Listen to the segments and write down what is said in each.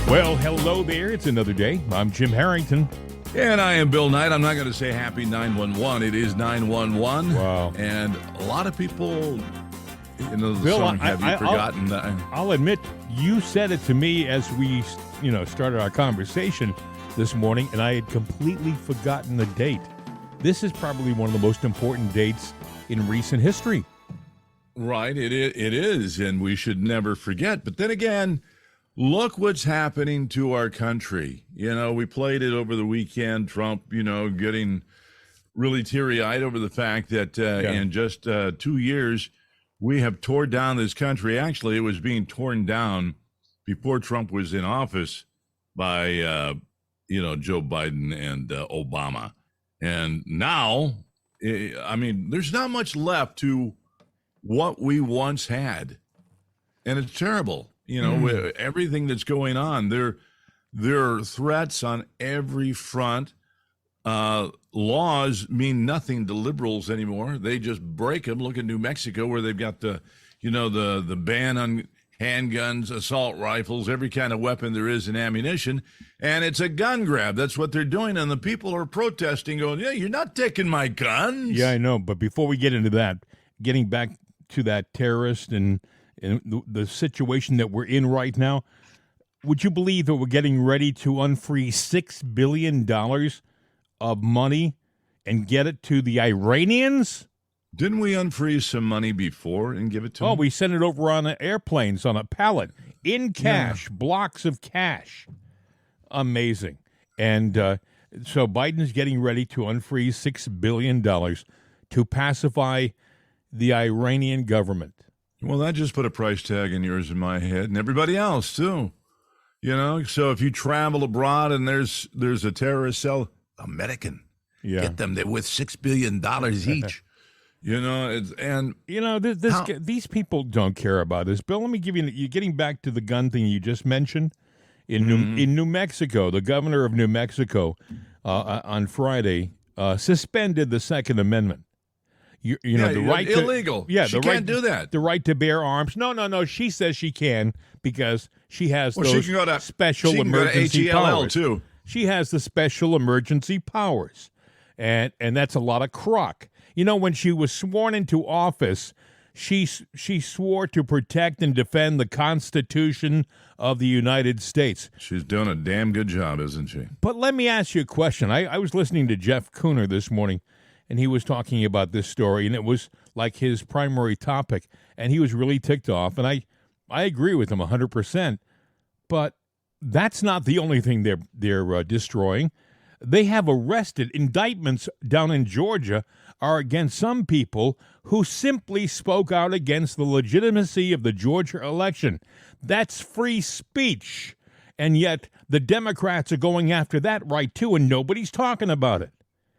Well, hello there. It's another day. I'm Jim Harrington. And I am Bill Knight. I'm not going to say happy 911. It is 911. Wow. And a lot of people, the Bill, song, have you forgotten? I'll admit, you said it to me as we, started our conversation this morning, and I had completely forgotten the date. This is probably one of the most important dates in recent history. Right, it is, and we should never forget. But then again, look what's happening to our country. We played it over the weekend, Trump, getting really teary-eyed over the fact that in just 2 years, we have torn down this country. Actually, it was being torn down before Trump was in office by, Joe Biden and Obama. And now, there's not much left to what we once had. And it's terrible. Everything that's going on, there are threats on every front. Laws mean nothing to liberals anymore. They just break them. Look at New Mexico, where they've got the ban on handguns, assault rifles, every kind of weapon there is in ammunition. And it's a gun grab. That's what they're doing. And the people are protesting, going, yeah, you're not taking my guns. Yeah, I know. But before we get into that, getting back to that terrorist and the situation that we're in right now, would you believe that we're getting ready to unfreeze $6 billion of money and get it to the Iranians? Didn't we unfreeze some money before and give it to them? Oh, we sent it over on airplanes on a pallet in cash, blocks of cash. Amazing. And so Biden's getting ready to unfreeze $6 billion to pacify the Iranian government. Well, that just put a price tag in yours and my head and everybody else, too. So if you travel abroad and there's a terrorist cell, American, get them there with $6 billion each. These people don't care about this. Bill, let me give you're getting back to the gun thing you just mentioned. In New Mexico, the governor of New Mexico on Friday suspended the Second Amendment. The right illegal. She can't do that. The right to bear arms. No. She says she can because she has those special emergency powers. Too. She has the special emergency powers, and that's a lot of crock. When she was sworn into office, she swore to protect and defend the Constitution of the United States. She's done a damn good job, isn't she? But let me ask you a question. I was listening to Jeff Cooner this morning, and he was talking about this story, and it was like his primary topic, and he was really ticked off, and I agree with him 100%, but that's not the only thing they're destroying. They have arrested. Indictments down in Georgia are against some people who simply spoke out against the legitimacy of the Georgia election. That's free speech, and yet the Democrats are going after that right, too, and nobody's talking about it.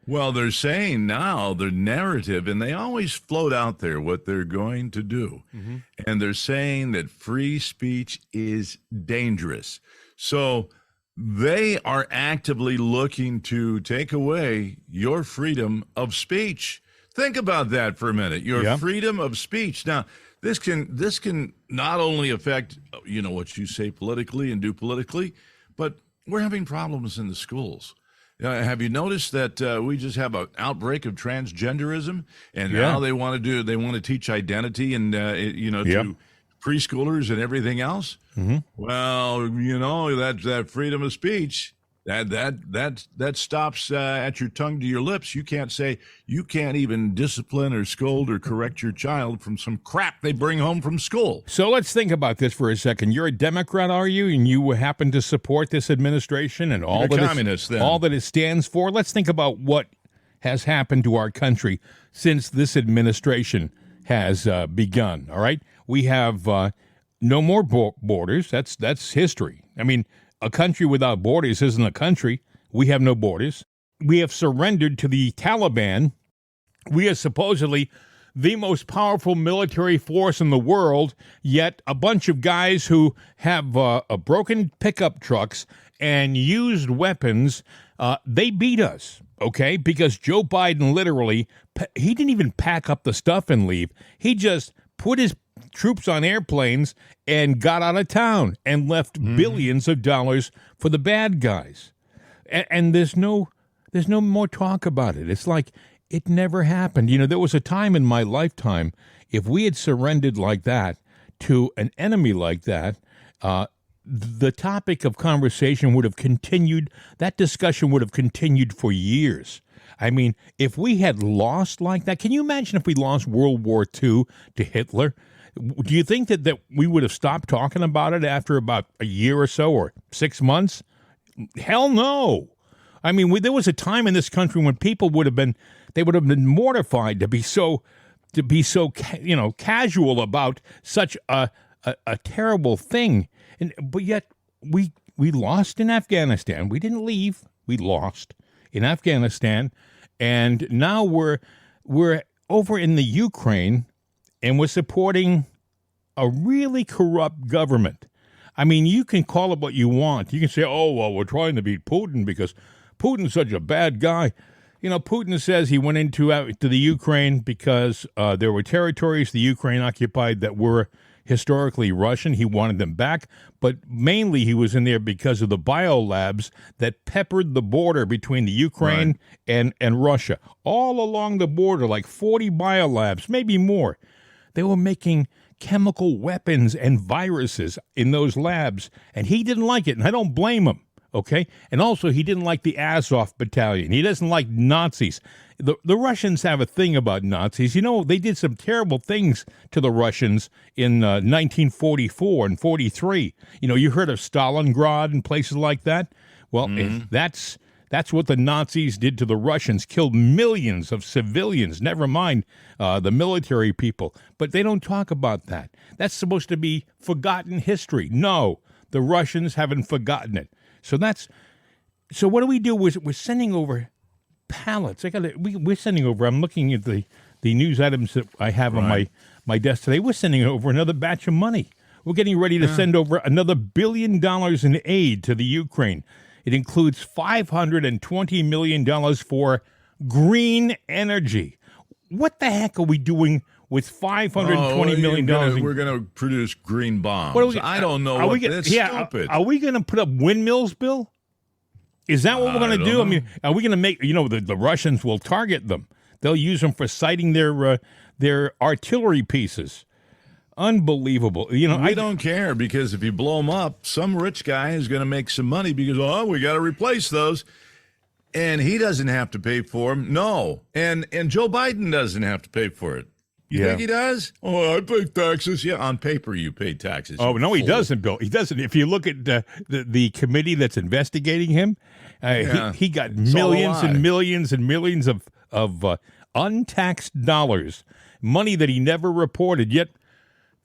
Well, they're saying now the narrative, and they always float out there what they're going to do. Mm-hmm. And they're saying that free speech is dangerous. So they are actively looking to take away your freedom of speech. Think about that for a minute. Your freedom of speech. Now, this can not only affect, what you say politically and do politically, but we're having problems in the schools. Have you noticed that we just have an outbreak of transgenderism, and now they want to teach identity and to preschoolers and everything else? Mm-hmm. Well, that freedom of speech that stops at your tongue to your lips. You can't even discipline or scold or correct your child from some crap they bring home from school. So let's think about this for a second. You're a Democrat, are you? And you happen to support this administration and all that it stands for? Let's think about what has happened to our country since this administration has begun, all right? We have no more borders. That's history. A country without borders isn't a country. We have no borders. We have surrendered to the Taliban. We are supposedly the most powerful military force in the world, yet a bunch of guys who have broken pickup trucks and used weapons, they beat us, okay? Because Joe Biden literally, he didn't even pack up the stuff and leave. He just put his troops on airplanes and got out of town and left billions of dollars for the bad guys. And there's no more talk about it. It's like it never happened. You know, there was a time in my lifetime, if we had surrendered like that to an enemy like that, the topic of conversation would have continued. That discussion would have continued for years. I mean, if we had lost like that, can you imagine if we lost World War II to Hitler? Do you think that we would have stopped talking about it after about a year or so, or 6 months? Hell no. I mean, there was a time in this country when people would have been mortified to be so casual about such a terrible thing. But yet we lost in Afghanistan. We didn't leave. We lost in Afghanistan, and now we're over in the Ukraine, and we're supporting a really corrupt government. I mean, you can call it what you want. You can say, "Oh, well, we're trying to beat Putin because Putin's such a bad guy." You know, Putin says he went to the Ukraine because there were territories the Ukraine occupied that were historically Russian. He wanted them back, but mainly he was in there because of the biolabs that peppered the border between the Ukraine and Russia. All along the border, like 40 biolabs, maybe more. They were making chemical weapons and viruses in those labs, and he didn't like it, and I don't blame him. Okay? And also, he didn't like the Azov battalion. He doesn't like Nazis. The Russians have a thing about Nazis. You know, they did some terrible things to the Russians in 1944 and 43. You know, you heard of Stalingrad and places like that? Well, that's what the Nazis did to the Russians, killed millions of civilians, never mind the military people. But they don't talk about that. That's supposed to be forgotten history. No, the Russians haven't forgotten it. So what do we do? We're sending over pallets. We're sending over. I'm looking at the news items that I have on my desk today. We're sending over another batch of money. We're getting ready to send over another $1 billion in aid to the Ukraine. It includes $520 million for green energy. What the heck are we doing with $520 million? We're going to produce green bombs. I don't know. That's stupid. Are we going to put up windmills, Bill? Is that what we're going to do? I mean, are we going to make, the Russians will target them. They'll use them for sighting their artillery pieces. Unbelievable. I don't care, because if you blow them up, some rich guy is going to make some money because, we got to replace those. And he doesn't have to pay for them. No. And Joe Biden doesn't have to pay for it. You think he does? Oh, I pay taxes. Yeah, on paper you pay taxes. Oh, no, he doesn't, Bill. He doesn't. If you look at the committee that's investigating him, he got millions and millions and millions of untaxed dollars, money that he never reported, yet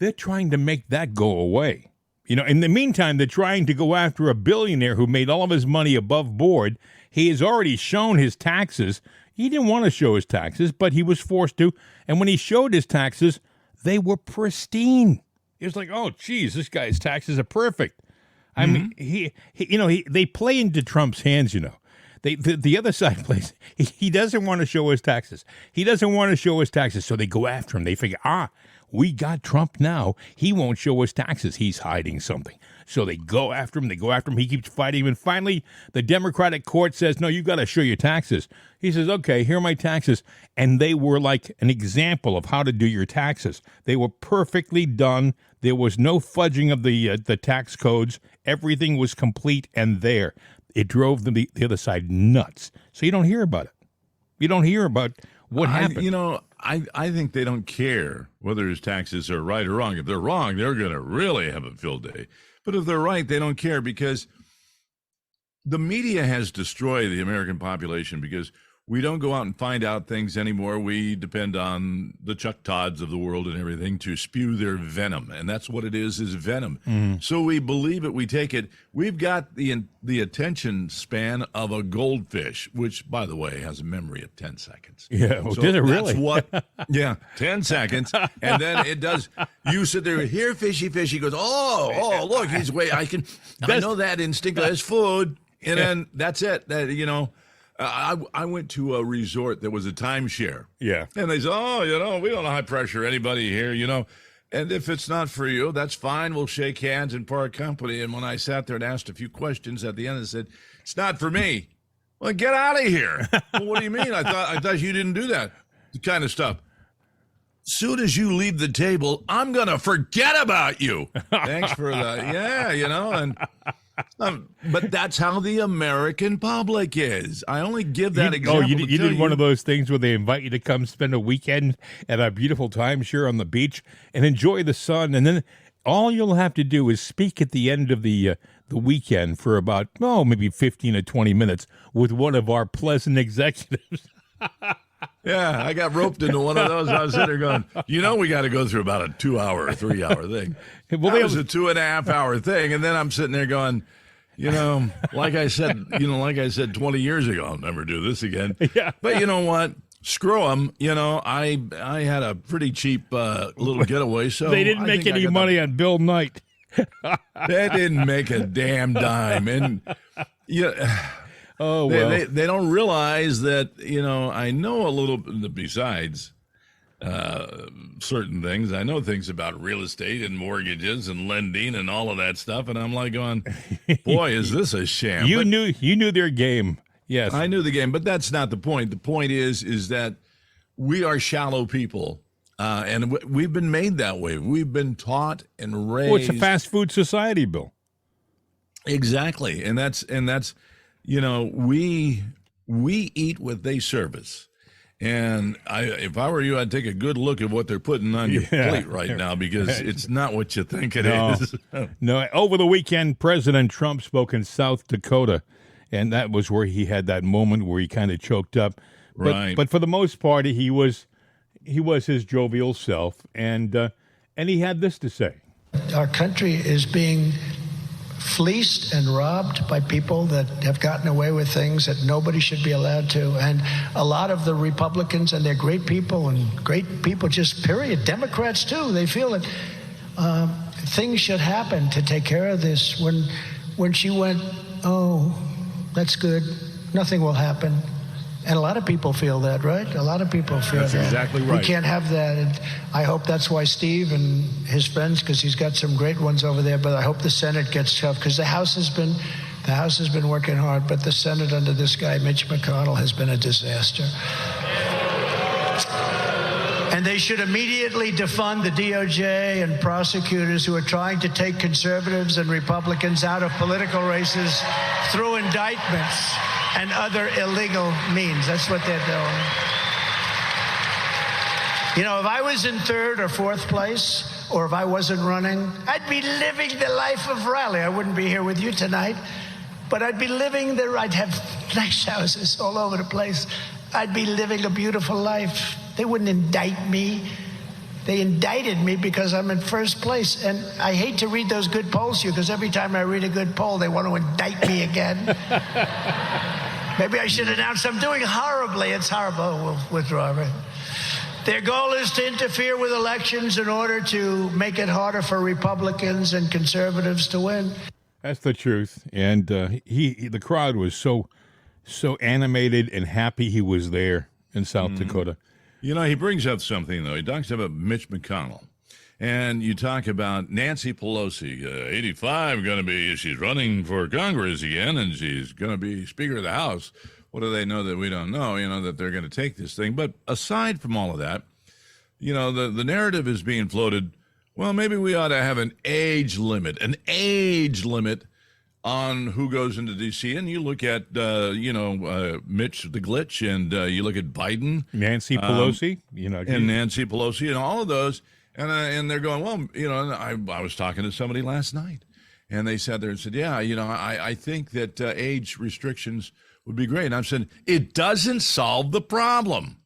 they're trying to make that go away. In the meantime, they're trying to go after a billionaire who made all of his money above board. He has already shown his taxes. He didn't want to show his taxes, but he was forced to. And when he showed his taxes, they were pristine. It was like, oh, geez, this guy's taxes are perfect. I mean, they play into Trump's hands, The other side plays. He doesn't want to show his taxes. So they go after him. They figure, we got Trump now. He won't show his taxes. He's hiding something. So they go after him. He keeps fighting. And finally, the Democratic court says, no, you got to show your taxes. He says, okay, here are my taxes. And they were like an example of how to do your taxes. They were perfectly done. There was no fudging of the tax codes. Everything was complete and there. It drove the other side nuts. So you don't hear about it. You don't hear about what happened. I think they don't care whether his taxes are right or wrong. If they're wrong, they're going to really have a field day. But if they're right, they don't care, because the media has destroyed the American population, because we don't go out and find out things anymore. We depend on the Chuck Todds of the world and everything to spew their venom. And that's what it is venom. Mm. So we believe it. We take it. We've got the attention span of a goldfish, which, by the way, has a memory of 10 seconds. Yeah. Well, so did it really? Yeah, 10 seconds. And then it does. You sit there, here, fishy. He goes, oh, look, he's way. I know that instinct as food. And then that's it. I went to a resort that was a timeshare. Yeah. And they said, we don't high pressure anybody here, And if it's not for you, that's fine. We'll shake hands and part company. And when I sat there and asked a few questions at the end, I said, it's not for me. Well, get out of here. Well, what do you mean? I thought you didn't do that kind of stuff. Soon as you leave the table, I'm going to forget about you. Thanks for that. Yeah, but that's how the American public is. I only give that example. You did one of those things where they invite you to come spend a weekend at a beautiful timeshare on the beach and enjoy the sun, and then all you'll have to do is speak at the end of the weekend for about maybe 15 or 20 minutes with one of our pleasant executives. Yeah, I got roped into one of those. I was sitting there going, we got to go through about a 2-hour or 3-hour thing. Well, that was a 2.5-hour thing, and then I'm sitting there going, like I said 20 years ago, I'll never do this again. Yeah. But you know what? Screw them. I had a pretty cheap little getaway, so they didn't make any money on Bill Knight. They didn't make a damn dime, and oh, well. They don't realize that, I know a little besides certain things. I know things about real estate and mortgages and lending and all of that stuff. And I'm like going, boy, is this a sham. You knew their game. Yes. I knew the game, but that's not the point. The point is that we are shallow people. And we've been made that way. We've been taught and raised. Well, it's a fast food society, Bill. Exactly. And that's we eat what they serve us. And if I were you, I'd take a good look at what they're putting on your plate right now, because it's not what you think it is. No, over the weekend, President Trump spoke in South Dakota, and that was where he had that moment where he kind of choked up. Right. But for the most part, he was his jovial self, and he had this to say. Our country is being fleeced and robbed by people that have gotten away with things that nobody should be allowed to. And a lot of the Republicans, and they're great people just period. Democrats too, they feel that things should happen to take care of this. When she went, oh, that's good, nothing will happen. And a lot of people feel that, right? A lot of people feel that's that. That's exactly right. We can't have that. And I hope that's why Steve and his friends, because he's got some great ones over there, but I hope the Senate gets tough, because the House has been working hard, but the Senate under this guy, Mitch McConnell, has been a disaster. And they should immediately defund the DOJ and prosecutors who are trying to take conservatives and Republicans out of political races through indictments and other illegal means. That's what they're doing. If I was in third or fourth place, or if I wasn't running, I'd be living the life of Riley. I wouldn't be here with you tonight, but I'd be living I'd have nice houses all over the place. I'd be living a beautiful life. They wouldn't indict me. They indicted me because I'm in first place. And I hate to read those good polls to you, because every time I read a good poll, they want to indict me again. Maybe I should announce I'm doing horribly. It's horrible. We'll withdraw it. Their goal is to interfere with elections in order to make it harder for Republicans and conservatives to win. That's the truth. And the crowd was so animated and happy he was there in South Dakota. He brings up something, though. He talks about Mitch McConnell. And you talk about Nancy Pelosi, 85, she's running for Congress again, and she's going to be Speaker of the House. What do they know that we don't know, that they're going to take this thing? But aside from all of that, the narrative is being floated, well, maybe we ought to have an age limit on who goes into D.C. And you look at, Mitch the Glitch, and you look at Biden. Nancy Pelosi. And Nancy Pelosi and all of those. And they're going, well, I was talking to somebody last night, and they said yeah, I think that age restrictions would be great. And I'm saying, it doesn't solve the problem.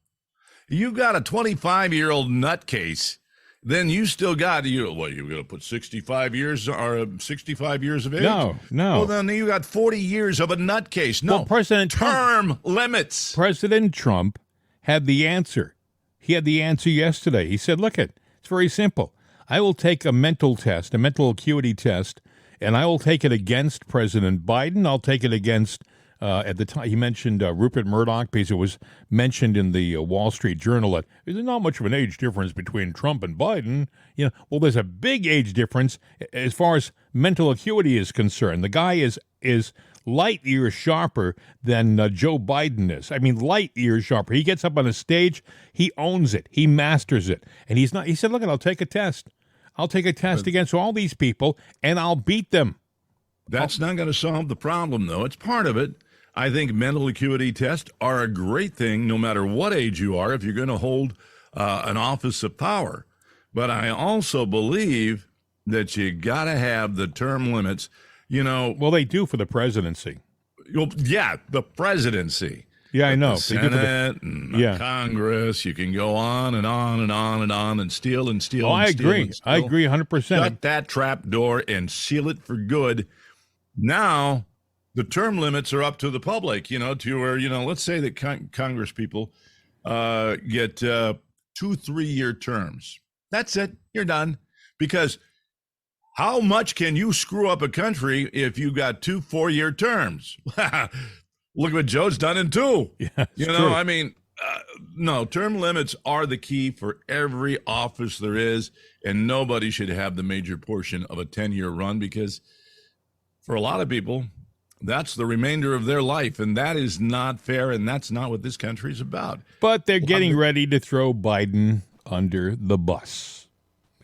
You got a 25-year-old nutcase, then you still got, you're going to put 65 years or 65 years of age? No. Well, then you got 40 years of a nutcase. No, well, President Trump, limits. President Trump had the answer. He had the answer yesterday. He said, look, it's very simple. I will take a mental test, a mental acuity test, and I will take it against President Biden. I'll take it against at the time, he mentioned Rupert Murdoch because it was mentioned in the Wall Street Journal that there's not much of an age difference between Trump and Biden. Well, there's a big age difference as far as mental acuity is concerned. The guy is light years sharper than Joe Biden is. I mean, light years sharper. He gets up on a stage, he owns it, he masters it, and he's not. He said, "Look, I'll take a test. I'll take a test against all these people, and I'll beat them." That's not going to solve the problem, though. It's part of it. I think mental acuity tests are a great thing, no matter what age you are, if you're going to hold an office of power. But I also believe that you got to have the term limits. Well, they do for the presidency. Yeah, the presidency. Yeah, I know. The Senate and Congress. You can go on and on and on and on and steal and steal. Oh, and I steal agree. and steal. I agree 100%. Shut that trap door and seal it for good. Now, the term limits are up to the public, to where, let's say that Congress people get 2 3-year terms. That's it. You're done. Because how much can you screw up a country if you got 2 4-year terms? Look what Joe's done in 2. Yeah, true. I mean, no, term limits are the key for every office there is, and nobody should have the major portion of a 10-year run because for a lot of people, that's the remainder of their life, and that is not fair, and that's not what this country is about. But they're getting ready to throw Biden under the bus.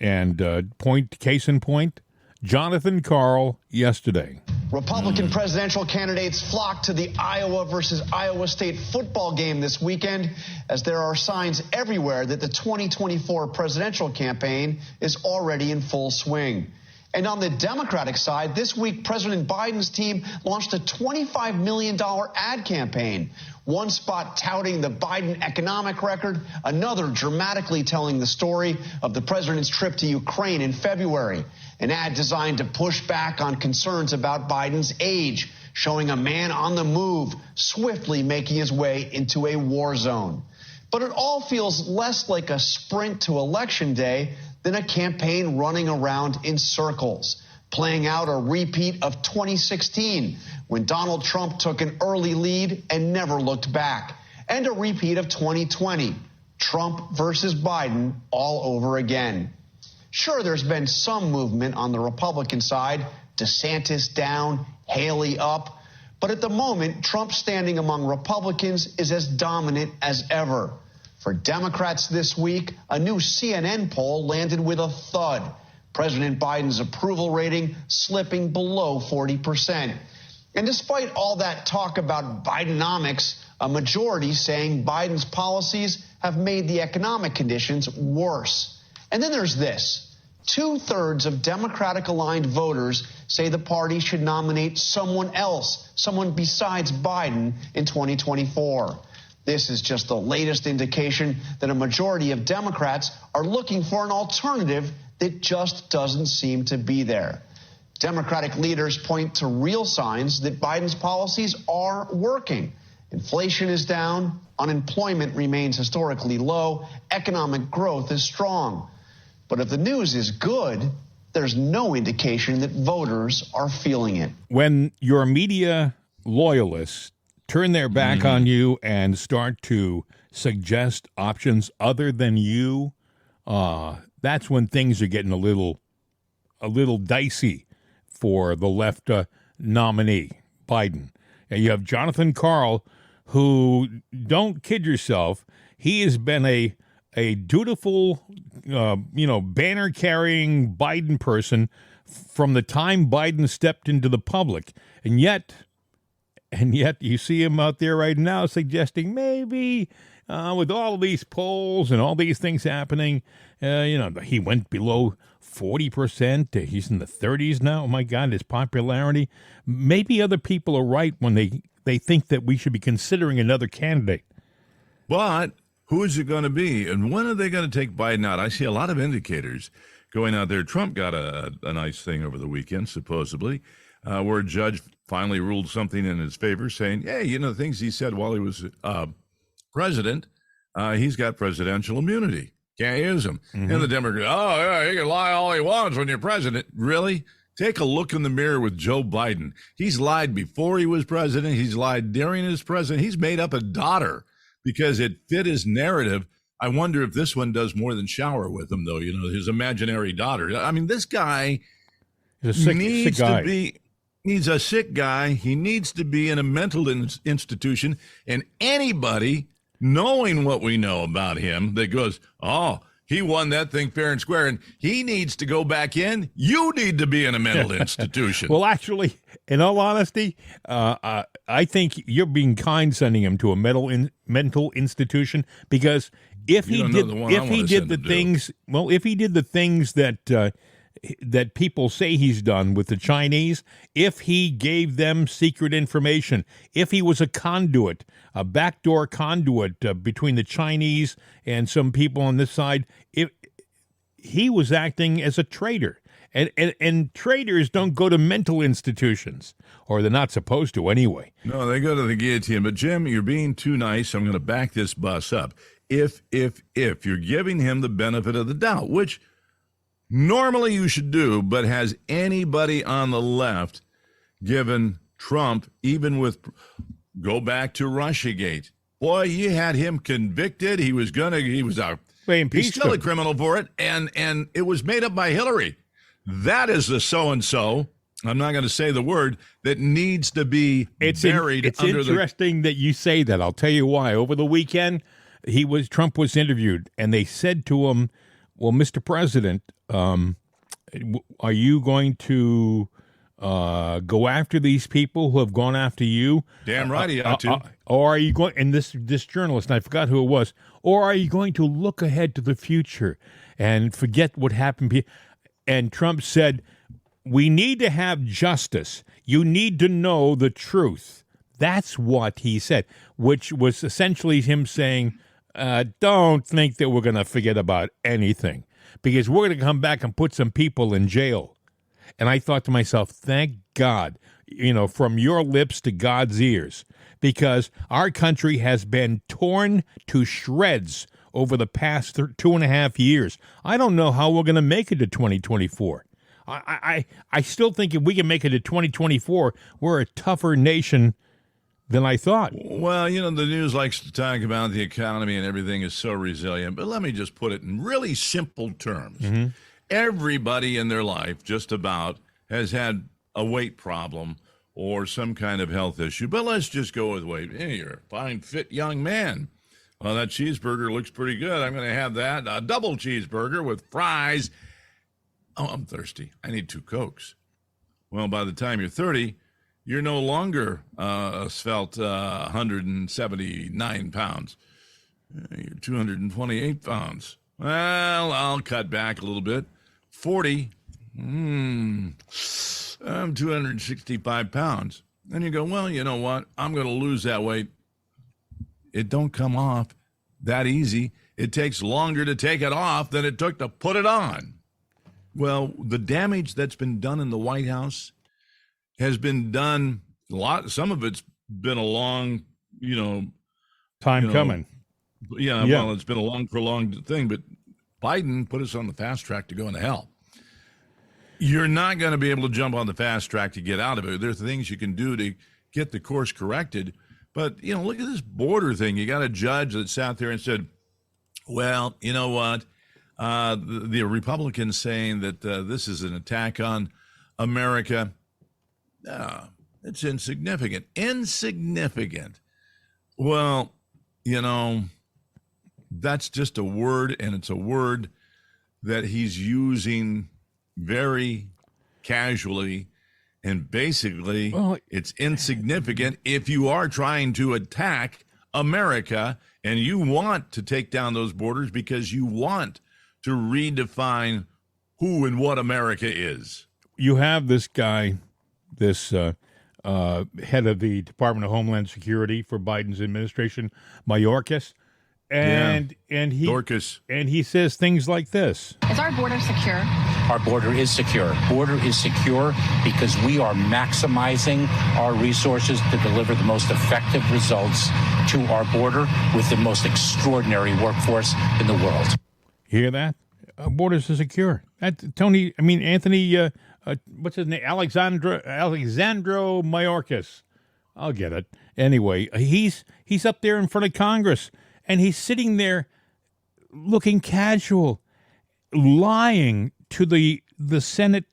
And case in point, Jonathan Karl yesterday. Republican presidential candidates flocked to the Iowa versus Iowa State football game this weekend as there are signs everywhere that the 2024 presidential campaign is already in full swing. And on the Democratic side, this week, President Biden's team launched a $25 million ad campaign. One spot touting the Biden economic record, another dramatically telling the story of the president's trip to Ukraine in February. An ad designed to push back on concerns about Biden's age, showing a man on the move, swiftly making his way into a war zone. But it all feels less like a sprint to Election Day than a campaign running around in circles, playing out a repeat of 2016 when Donald Trump took an early lead and never looked back, and a repeat of 2020, Trump versus Biden all over again. Sure, there's been some movement on the Republican side, DeSantis down, Haley up, but at the moment, Trump standing among Republicans is as dominant as ever. For Democrats this week, a new CNN poll landed with a thud. President Biden's approval rating slipping below 40%. And despite all that talk about Bidenomics, a majority saying Biden's policies have made the economic conditions worse. And then there's this. 2/3 of Democratic-aligned voters say the party should nominate someone else, someone besides Biden in 2024. This is just the latest indication that a majority of Democrats are looking for an alternative that just doesn't seem to be there. Democratic leaders point to real signs that Biden's policies are working. Inflation is down, unemployment remains historically low, economic growth is strong. But if the news is good, there's no indication that voters are feeling it. When your media loyalists turn their back on you and start to suggest options other than you, that's when things are getting a little dicey for the left nominee, Biden. And you have Jonathan Karl, who, don't kid yourself, he has been a dutiful, banner-carrying Biden person from the time Biden stepped into the public. And yet you see him out there right now suggesting maybe with all of these polls and all these things happening, he went below 40%. He's in the 30s now. Oh, my God, his popularity. Maybe other people are right when they think that we should be considering another candidate. But who is it going to be? And when are they going to take Biden out? I see a lot of indicators going out there. Trump got a nice thing over the weekend, supposedly, where a judge finally ruled something in his favor, saying, hey, the things he said while he was president, he's got presidential immunity. Can't use them. And the Democrats, oh, yeah, he can lie all he wants when you're president. Really? Take a look in the mirror with Joe Biden. He's lied before he was president. He's lied during his presidency. He's made up a daughter because it fit his narrative. I wonder if this one does more than shower with him, though, his imaginary daughter. I mean, this guy needs a sick guy. He needs to be in a mental institution. And anybody knowing what we know about him that goes, oh, he won that thing fair and square, and he needs to go back in. You need to be in a mental institution. Well, actually, in all honesty, I think you're being kind sending him to a mental institution, because if he did the things that people say he's done with the Chinese, if he gave them secret information, if he was a conduit, a backdoor conduit between the Chinese and some people on this side, if he was acting as a traitor. And traitors don't go to mental institutions, or they're not supposed to anyway. No, they go to the guillotine. But, Jim, you're being too nice. I'm going to back this bus up. If you're giving him the benefit of the doubt, which normally you should do, but has anybody on the left given Trump, even with, go back to Russiagate. Boy, you had him convicted. He's still a criminal for it. And it was made up by Hillary. That is the so-and-so, I'm not going to say the word, that needs to be buried. It's interesting that you say that. I'll tell you why. Over the weekend, Trump was interviewed, and they said to him, well, Mr. President, are you going to go after these people who have gone after you? Damn right he ought to. Or are you going, and this journalist, and I forgot who it was, or are you going to look ahead to the future and forget what happened? And Trump said, we need to have justice. You need to know the truth. That's what he said, which was essentially him saying, don't think that we're going to forget about anything, because we're going to come back and put some people in jail. And I thought to myself, thank God, from your lips to God's ears, because our country has been torn to shreds over the past 2.5 years. I don't know how we're going to make it to 2024. I still think if we can make it to 2024, we're a tougher nation than I thought. Well, the news likes to talk about the economy and everything is so resilient, but let me just put it in really simple terms. Mm-hmm. Everybody in their life just about has had a weight problem or some kind of health issue, but let's just go with weight. Hey, you're a fine, fit young man. Well, that cheeseburger looks pretty good. I'm going to have that. A double cheeseburger with fries. Oh, I'm thirsty. I need 2 Cokes. Well, by the time you're 30, you're no longer svelte 179 pounds. You're 228 pounds. Well, I'll cut back a little bit. 40, I'm 265 pounds. Then you go, well, you know what? I'm going to lose that weight. It don't come off that easy. It takes longer to take it off than it took to put it on. Well, the damage that's been done in the White House has been done a lot. Some of it's been a long, time coming. Yeah, well, it's been a long, prolonged thing, but Biden put us on the fast track to go into hell. You're not going to be able to jump on the fast track to get out of it. There's things you can do to get the course corrected. But, look at this border thing. You got a judge that sat there and said, well, you know what? The Republicans saying that this is an attack on America. It's insignificant. Insignificant. Well, that's just a word, and it's a word that he's using very casually. And basically, it's insignificant if you are trying to attack America and you want to take down those borders because you want to redefine who and what America is. You have this guy, this head of the Department of Homeland Security for Biden's administration, Mayorkas, and he says things like this. Is our border secure? Our border is secure. Border is secure because we are maximizing our resources to deliver the most effective results to our border with the most extraordinary workforce in the world. Hear that? Borders are secure. Anthony what's his name? Alexandro Mayorkas. I'll get it. Anyway, he's up there in front of Congress, and he's sitting there looking casual, lying to the Senate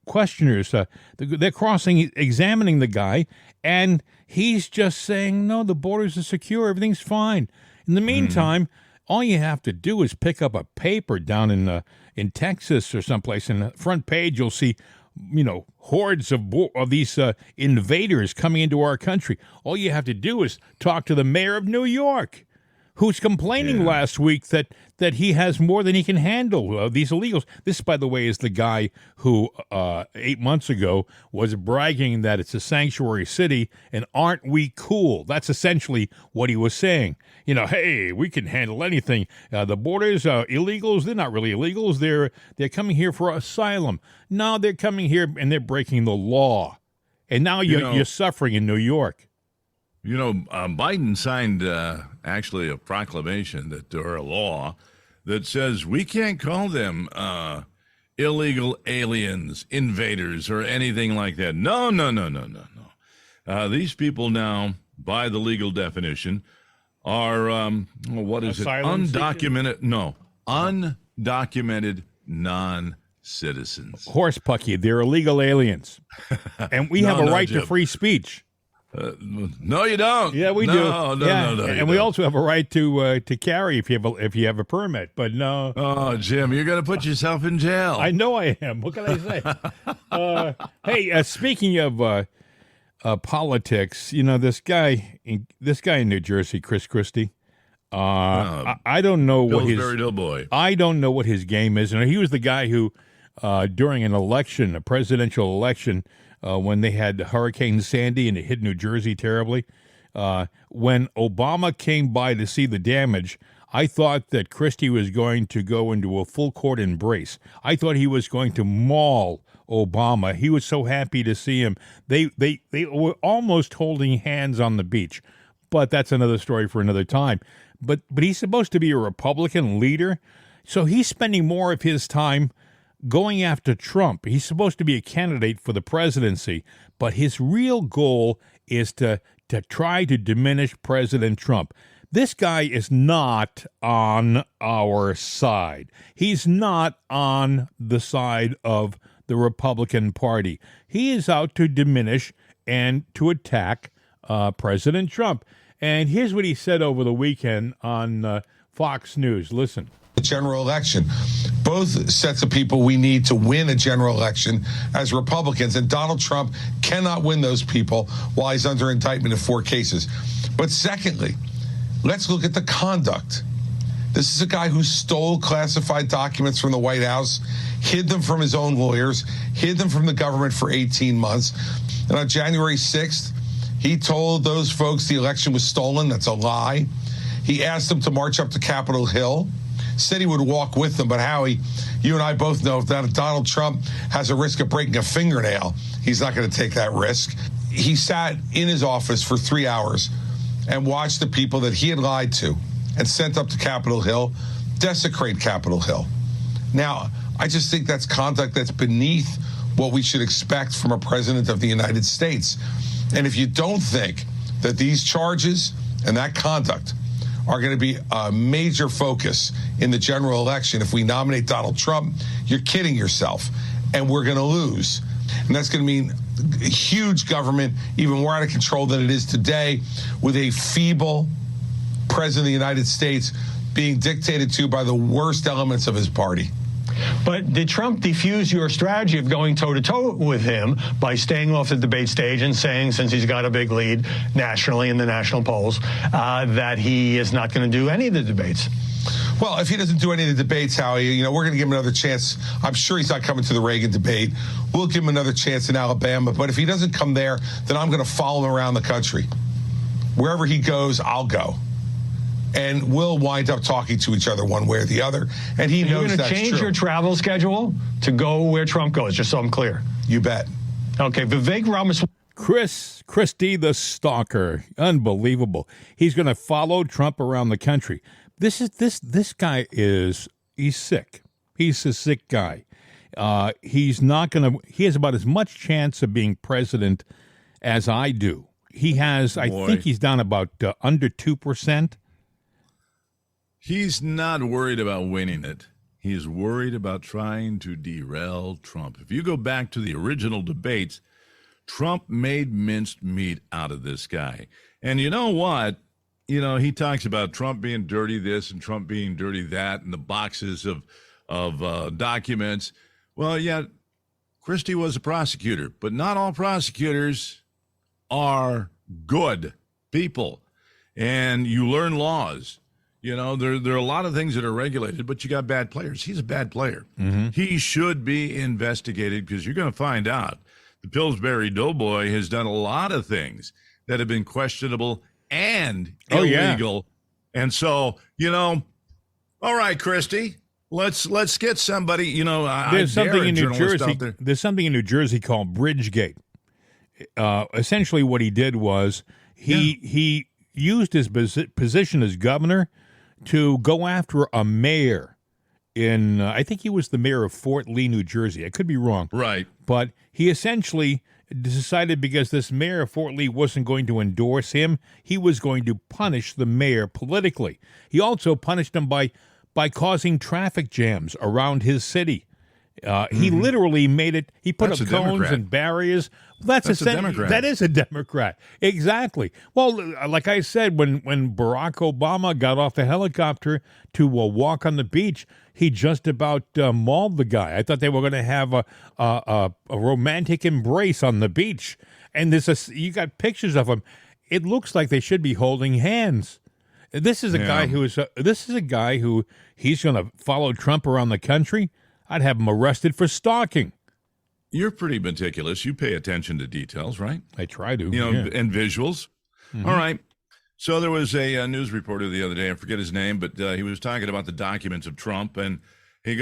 questioners. They're examining the guy, and he's just saying, no, the borders are secure, everything's fine. In the meantime, all you have to do is pick up a paper down in Texas or someplace, and the front page you'll see, hordes of these invaders coming into our country. All you have to do is talk to the mayor of New York, who's complaining last week that he has more than he can handle, these illegals. This, by the way, is the guy who 8 months ago was bragging that it's a sanctuary city and aren't we cool? That's essentially what he was saying. Hey, we can handle anything. The borders, illegals, they're not really illegals. They're coming here for asylum. No, they're coming here and they're breaking the law. And now you're suffering in New York. Biden signed actually a proclamation or a law that says we can't call them illegal aliens, invaders, or anything like that. No. These people now, by the legal definition, are undocumented? Seekers? No, undocumented non-citizens. Horse pucky, they're illegal aliens, and we have a right to free speech. No, you don't. Yeah, we do. No, and we also have a right to carry if you have a permit. But no. Oh, Jim, you're going to put yourself in jail. I know I am. What can I say? Hey, speaking of politics, this guy in New Jersey, Chris Christie. I don't know what his very dull boy. I don't know what his game is. And he was the guy who, during an election, a presidential election. When they had Hurricane Sandy and it hit New Jersey terribly. When Obama came by to see the damage, I thought that Christie was going to go into a full court embrace. I thought he was going to maul Obama. He was so happy to see him. They were almost holding hands on the beach. But that's another story for another time. But he's supposed to be a Republican leader, so he's spending more of his time going after Trump. He's supposed to be a candidate for the presidency, but his real goal is to try to diminish President Trump. This guy is not on our side. He's not on the side of the Republican Party. He is out to diminish and to attack President Trump. And here's what he said over the weekend on Fox News. Listen. The general election. Both sets of people we need to win a general election as Republicans, and Donald Trump cannot win those people while he's under indictment in 4 cases. But secondly, let's look at the conduct. This is a guy who stole classified documents from the White House, hid them from his own lawyers, hid them from the government for 18 months. And on January 6th, he told those folks the election was stolen. That's a lie. He asked them to march up to Capitol Hill. Said he would walk with them, but Howie, you and I both know that Donald Trump has a risk of breaking a fingernail. He's not going to take that risk. He sat in his office for 3 hours and watched the people that he had lied to and sent up to Capitol Hill desecrate Capitol Hill. Now, I just think that's conduct that's beneath what we should expect from a president of the United States. And if you don't think that these charges and that conduct are going to be a major focus in the general election if we nominate Donald Trump, you're kidding yourself. And we're going to lose. And that's going to mean huge government, even more out of control than it is today, with a feeble president of the United States being dictated to by the worst elements of his party. But did Trump defuse your strategy of going toe-to-toe with him by staying off the debate stage and saying, since he's got a big lead nationally in the national polls, that he is not going to do any of the debates? Well, if he doesn't do any of the debates, Howie, we're going to give him another chance. I'm sure he's not coming to the Reagan debate. We'll give him another chance in Alabama. But if he doesn't come there, then I'm going to follow him around the country. Wherever he goes, I'll go. And we'll wind up talking to each other one way or the other. And he knows that's true. You're going to change your travel schedule to go where Trump goes, just so I'm clear? You bet. Okay, Vivek Ramaswamy. Chris Christie, the stalker. Unbelievable. He's going to follow Trump around the country. This guy he's sick. He's a sick guy. he's not going to. He has about as much chance of being president as I do. He has. I think he's down about under 2%. He's not worried about winning it. He's worried about trying to derail Trump. If you go back to the original debates, Trump made minced meat out of this guy. And you know what? You know, he talks about Trump being dirty this and Trump being dirty that and the boxes of documents. Well, yeah, Christie was a prosecutor, but not all prosecutors are good people. And you learn laws. You know, there are a lot of things that are regulated, but you got bad players. He's a bad player. Mm-hmm. He should be investigated because you're going to find out the Pillsbury Doughboy has done a lot of things that have been questionable and illegal. Yeah. And so, you know, all right, Christie, let's get somebody, you know, there's something in New Jersey. There's something in New Jersey called Bridgegate. Essentially what he did was he used his position as governor to go after a mayor in, I think he was the mayor of Fort Lee, New Jersey. I could be wrong. Right. But he essentially decided because this mayor of Fort Lee wasn't going to endorse him, he was going to punish the mayor politically. He also punished him by causing traffic jams around his city. He literally made it. He put up cones and barriers. That's a Democrat. That is a Democrat. Exactly. Well, like I said, when Barack Obama got off the helicopter to walk on the beach, he just about mauled the guy. I thought they were going to have a romantic embrace on the beach. And you got pictures of them. It looks like they should be holding hands. This is a guy who he's going to follow Trump around the country. I'd have him arrested for stalking. You're pretty meticulous. You pay attention to details, right? I try to. You know, and visuals. Mm-hmm. All right. So there was a news reporter the other day, I forget his name, but he was talking about the documents of Trump, and he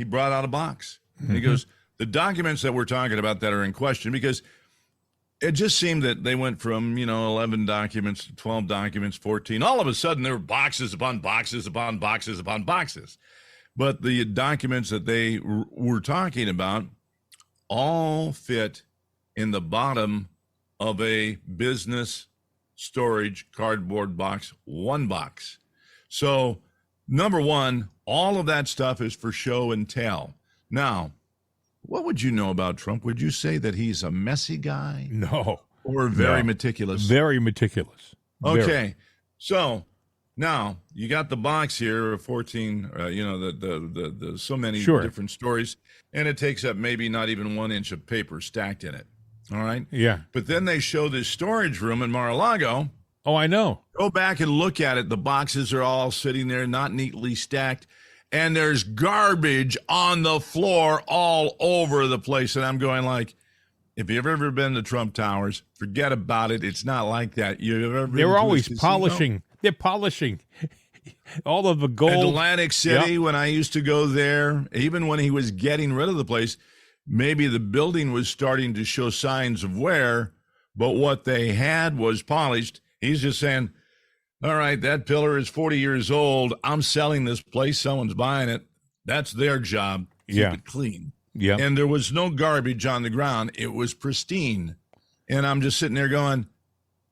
brought out a box. Mm-hmm. And he goes, the documents that we're talking about that are in question, because it just seemed that they went from, 11 documents to 12 documents, 14. All of a sudden, there were boxes upon boxes upon boxes upon boxes. But the documents that they were talking about all fit in the bottom of a business storage cardboard box, one box. So, number one, all of that stuff is for show and tell. Now, what would you know about Trump? Would you say that he's a messy guy? No. Or very meticulous? Very meticulous. Okay. So, now, you got the box here of 14, the so many different stories, and it takes up maybe not even 1 inch of paper stacked in it. All right? Yeah. But then they show this storage room in Mar-a-Lago. Oh, I know. Go back and look at it. The boxes are all sitting there, not neatly stacked, and there's garbage on the floor all over the place. And I'm going like, if you've ever been to Trump Towers, forget about it. It's not like that. They were always polishing. They're polishing all of the gold. Atlantic City, when I used to go there, even when he was getting rid of the place, maybe the building was starting to show signs of wear, but what they had was polished. He's just saying, all right, that pillar is 40 years old. I'm selling this place. Someone's buying it. That's their job. Keep it clean. Yeah. And there was no garbage on the ground. It was pristine. And I'm just sitting there going,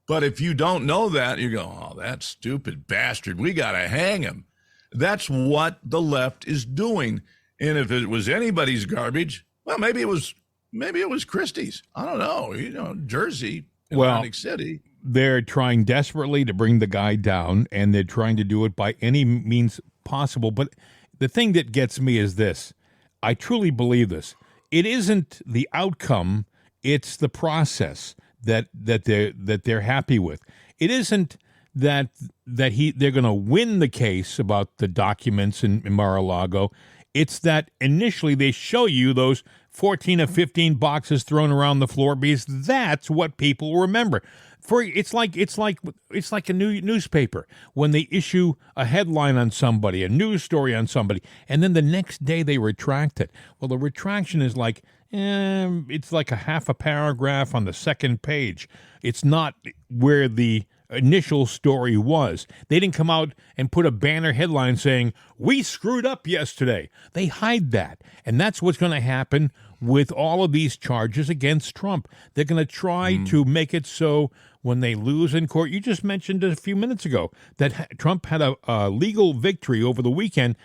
but if you don't know that, you go, oh, that stupid bastard. We got to hang him. That's what the left is doing. And if it was anybody's garbage, well, maybe it was Christie's. I don't know. Jersey, Atlantic City. They're trying desperately to bring the guy down, and they're trying to do it by any means possible. But the thing that gets me is this. I truly believe this. It isn't the outcome, it's the process that they're happy with. It isn't that they're going to win the case about the documents in Mar-a-Lago. It's that initially they show you those 14 or 15 boxes thrown around the floor because that's what people remember. It's like a new newspaper when they issue a headline on somebody, a news story on somebody, and then the next day they retract it. Well, the retraction is like it's like a half a paragraph on the second page. It's not where the initial story was. They didn't come out and put a banner headline saying, "We screwed up yesterday." They hide that. And that's what's going to happen with all of these charges against Trump. They're going to try to make it so when they lose in court. You just mentioned a few minutes ago that Trump had a legal victory over the weekend.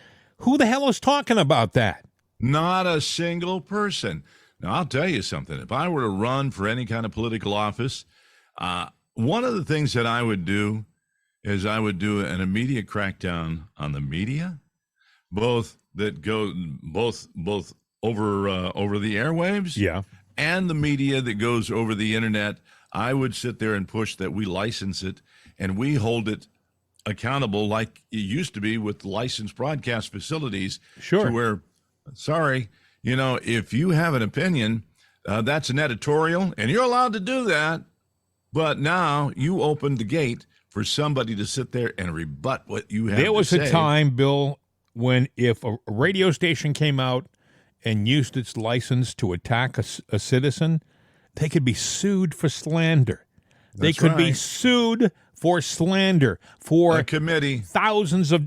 Who the hell is talking about that? Not a single person. Now, I'll tell you something. If I were to run for any kind of political office, one of the things that I would do is I would do an immediate crackdown on the media, both over the airwaves, and the media that goes over the internet. I would sit there and push that we license it and we hold it accountable like it used to be with licensed broadcast facilities. Sure. To where, sorry, if you have an opinion, that's an editorial, and you're allowed to do that. But now you opened the gate for somebody to sit there and rebut what you have to say. There was a time, Bill, when if a radio station came out and used its license to attack a citizen, they could be sued for slander. They could be sued for slander for a committee,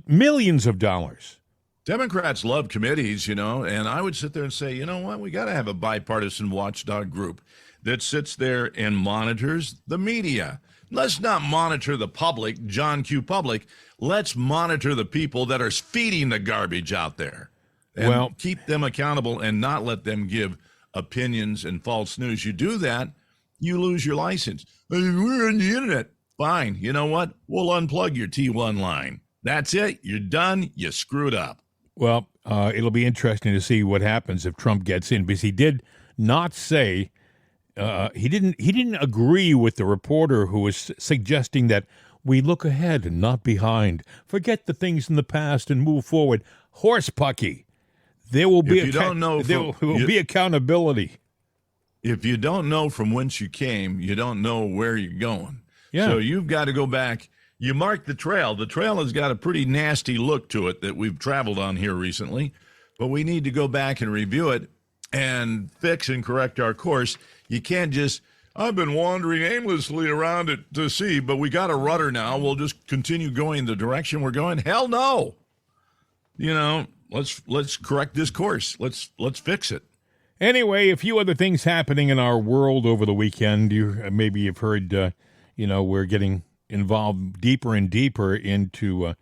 millions of dollars. Democrats love committees, and I would sit there and say, you know what, we got to have a bipartisan watchdog group that sits there and monitors the media. Let's not monitor the public, John Q. Public. Let's monitor the people that are feeding the garbage out there and keep them accountable and not let them give opinions and false news. You do that, you lose your license. We're on the internet. Fine. You know what? We'll unplug your T1 line. That's it. You're done. You screwed up. Well, it'll be interesting to see what happens if Trump gets in, because he did not say he didn't agree with the reporter who was suggesting that we look ahead and not behind. Forget the things in the past and move forward. Horsepucky. There will be be accountability. If you don't know from whence you came, you don't know where you're going. Yeah. So you've got to go back. You mark the trail. The trail has got a pretty nasty look to it that we've traveled on here recently, but we need to go back and review it and fix and correct our course. You can't just, I've been wandering aimlessly around it to see, but we got a rudder now. We'll just continue going the direction we're going. Hell no. Let's correct this course. Let's fix it. Anyway, a few other things happening in our world over the weekend. Maybe you've heard, we're getting involved deeper and deeper into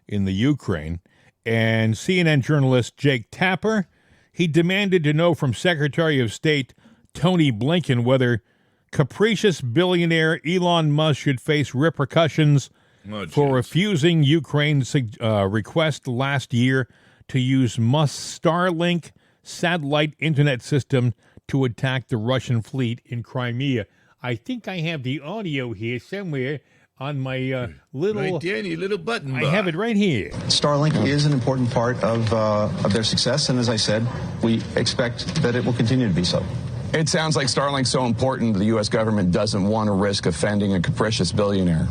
in the Ukraine. And CNN journalist Jake Tapper, he demanded to know from Secretary of State Tony Blinken whether capricious billionaire Elon Musk should face repercussions for refusing Ukraine's request last year to use Musk's Starlink satellite internet system to attack the Russian fleet in Crimea. I think I have the audio here somewhere on my little... Right there, your little button bar. I have it right here. Starlink is an important part of their success, and as I said, we expect that it will continue to be so. It sounds like Starlink's so important the U.S. government doesn't want to risk offending a capricious billionaire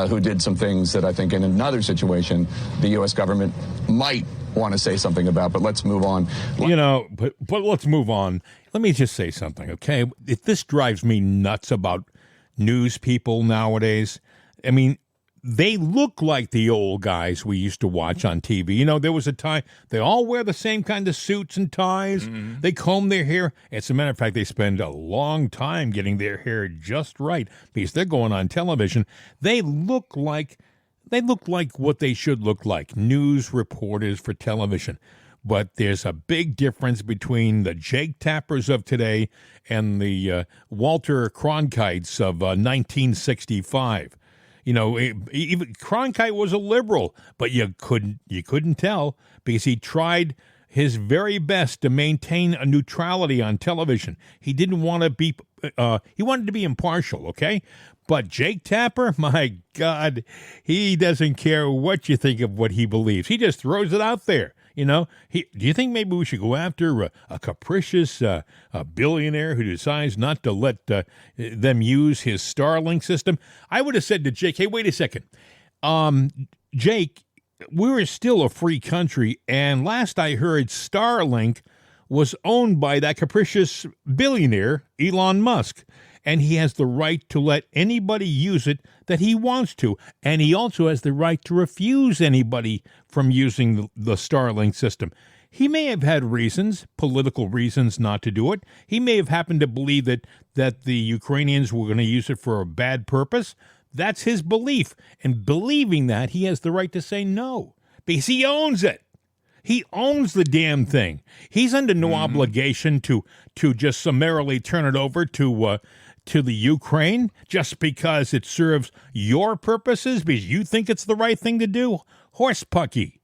who did some things that I think in another situation the U.S. government might want to say something about, but let's move on. But let's move on. Let me just say something, okay? This drives me nuts about news people nowadays. I mean, they look like the old guys we used to watch on TV. There was a time they all wear the same kind of suits and ties. Mm-hmm. They comb their hair. As a matter of fact, they spend a long time getting their hair just right because they're going on television. They look like what they should look like, news reporters for television. But there's a big difference between the Jake Tappers of today and the Walter Cronkites of 1965. Even Cronkite was a liberal, but you couldn't tell because he tried his very best to maintain a neutrality on television. He didn't want to be he wanted to be impartial, okay? But Jake Tapper, my God, he doesn't care what you think of what he believes. He just throws it out there. Do you think maybe we should go after a capricious billionaire who decides not to let them use his Starlink system? I would have said to Jake, hey, wait a second. Jake, we're still a free country, and last I heard, Starlink was owned by that capricious billionaire, Elon Musk. and he has the right to let anybody use it that he wants to. And he also has the right to refuse anybody from using the Starlink system. He may have had reasons, political reasons, not to do it. He may have happened to believe that the Ukrainians were going to use it for a bad purpose. That's his belief. And believing that, he has the right to say no, because he owns it. He owns the damn thing. He's under no obligation to just summarily turn it over to the Ukraine just because it serves your purposes, because you think it's the right thing to do. Horse pucky.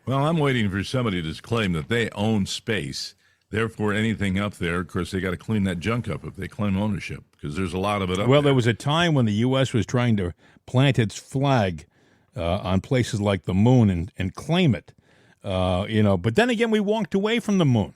Well, I'm waiting for somebody to claim that they own space. Therefore, anything up there, of course, they got to clean that junk up if they claim ownership, because there's a lot of it up there. Well, there was a time when the U.S. was trying to plant its flag on places like the moon and claim it. But then again, we walked away from the moon.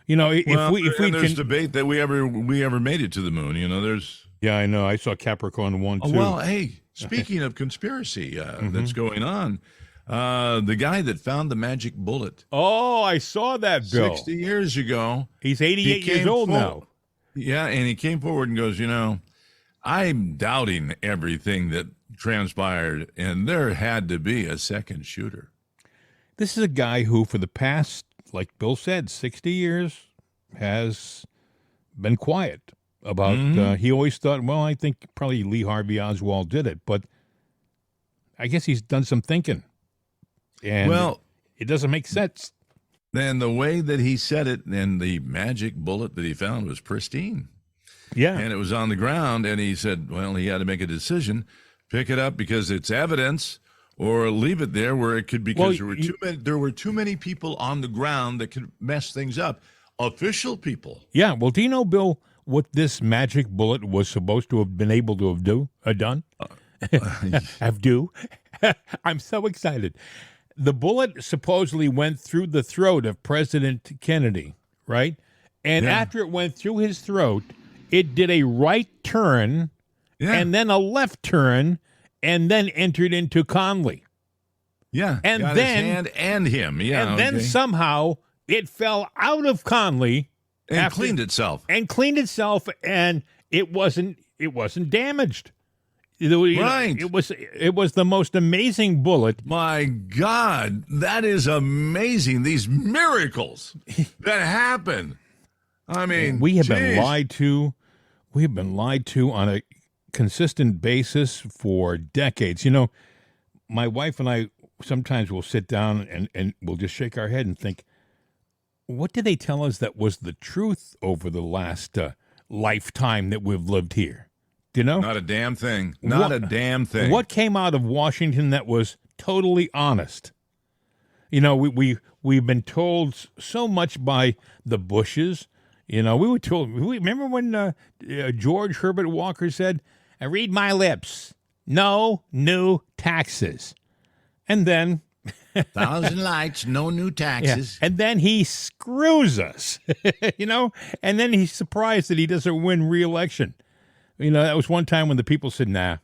There's debate that we ever made it to the moon. There's. Yeah, I know. I saw Capricorn 1 too. Oh, well, hey, speaking of conspiracy that's going on, the guy that found the magic bullet. Oh, I saw that, Bill. 60 years ago. He's 88 years old now. Yeah, and he came forward and goes, I'm doubting everything that transpired, and there had to be a second shooter. This is a guy who, for the past, like Bill said, 60 years, has been quiet about, he always thought, well, I think probably Lee Harvey Oswald did it, but I guess he's done some thinking. And it doesn't make sense. Then the way that he said it, and the magic bullet that he found was pristine. Yeah. And it was on the ground, and he said, well, he had to make a decision, pick it up because it's evidence, or leave it there where it could, because there were too many people on the ground that could mess things up. Official people. Yeah. Well, do you know, Bill, what this magic bullet was supposed to have been able to have done? I'm so excited. The bullet supposedly went through the throat of President Kennedy, right? And after it went through his throat, it did a right turn and then a left turn, and then entered into Conley. Yeah, and got then his hand and him. Yeah, and then somehow it fell out of Conley and cleaned itself. And it wasn't damaged. Right. It was the most amazing bullet. My God, that is amazing. These miracles that happen. I mean, we have been lied to. We have been lied to on a consistent basis for decades. My wife and I sometimes will sit down and we'll just shake our head and think, what did they tell us that was the truth over the last lifetime that we've lived here? Do you know? Not a damn thing. Not a damn thing. What came out of Washington that was totally honest? We've been told so much by the Bushes. We were told. Remember when George Herbert Walker said, "Read my lips, no new taxes," and then 1,000 lights, no new taxes. Yeah. And then he screws us, and then he's surprised that he doesn't win re-election. That was one time when the people said, nah.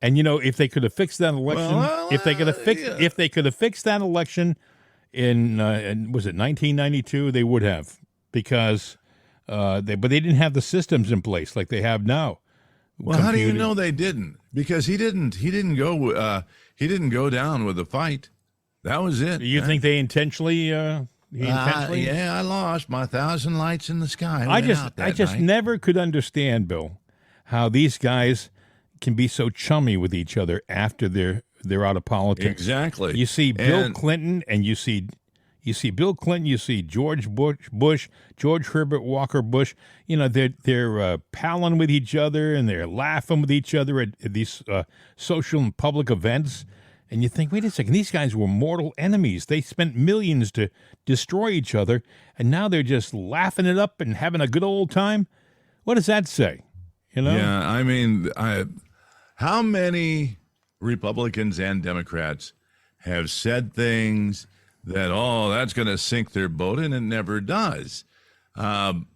And, if they could have fixed that election, if they could have fixed that election in was it 1992, they would have, because but they didn't have the systems in place like they have now. Well, how do you know they didn't? Because he didn't go down with the fight. That was it. You think they intentionally? I lost my 1,000 lights in the sky. I just never could understand, Bill, how these guys can be so chummy with each other after they're out of politics. Exactly. You see Bill Clinton, and you see Bill Clinton, you see George Bush, George Herbert Walker Bush. They're palling with each other, and they're laughing with each other at these social and public events. And you think, wait a second, these guys were mortal enemies. They spent millions to destroy each other, and now they're just laughing it up and having a good old time. What does that say? Yeah, I mean, how many Republicans and Democrats have said things that, that's going to sink their boat, and it never does. Him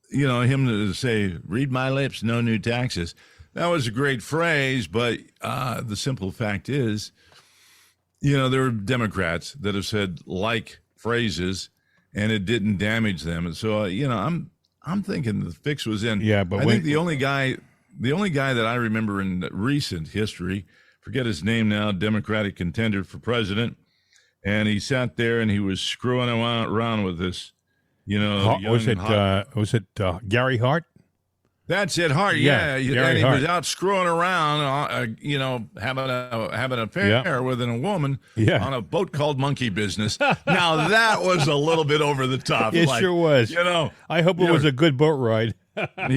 to say, read my lips, no new taxes. That was a great phrase, but the simple fact is, there are Democrats that have said like phrases, and it didn't damage them. And so, I'm thinking the fix was in. Yeah, but I think the only guy that I remember in recent history, forget his name now, Democratic contender for president, and he sat there and he was screwing around with this, was it Gary Hart? That's it, Hart. Yeah, and he Hart was out screwing around, having an affair with a woman on a boat called Monkey Business. Now that was a little bit over the top. It sure was. I hope it was a good boat ride. And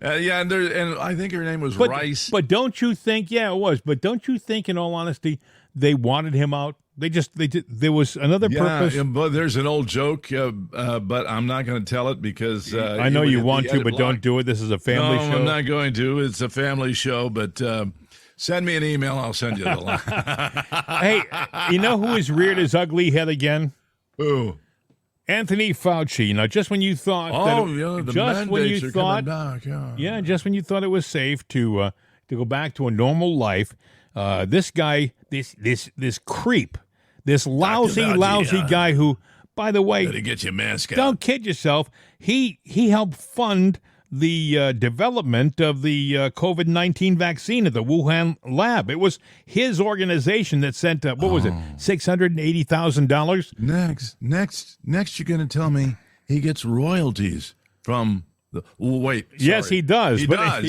I think her name was Rice. But don't you think? Yeah, it was. But don't you think, in all honesty, they wanted him out? There was another purpose. Yeah, but there's an old joke, but I'm not going to tell it because I know you want to, but don't do it. This is a family show. No, I'm not going to. It's a family show, but send me an email. I'll send you the line. Hey, you know who is reared his ugly head again? Who? Anthony Fauci. Just when you thought just when you thought it was safe to go back to a normal life, this guy, this creep, this lousy guy who, by the way, better get your mask out. Don't kid yourself. He helped fund the development of the COVID-19 vaccine at the Wuhan lab. It was his organization that sent what was it, $680,000? Next, you're going to tell me he gets royalties from. Sorry. Yes, he does. He does.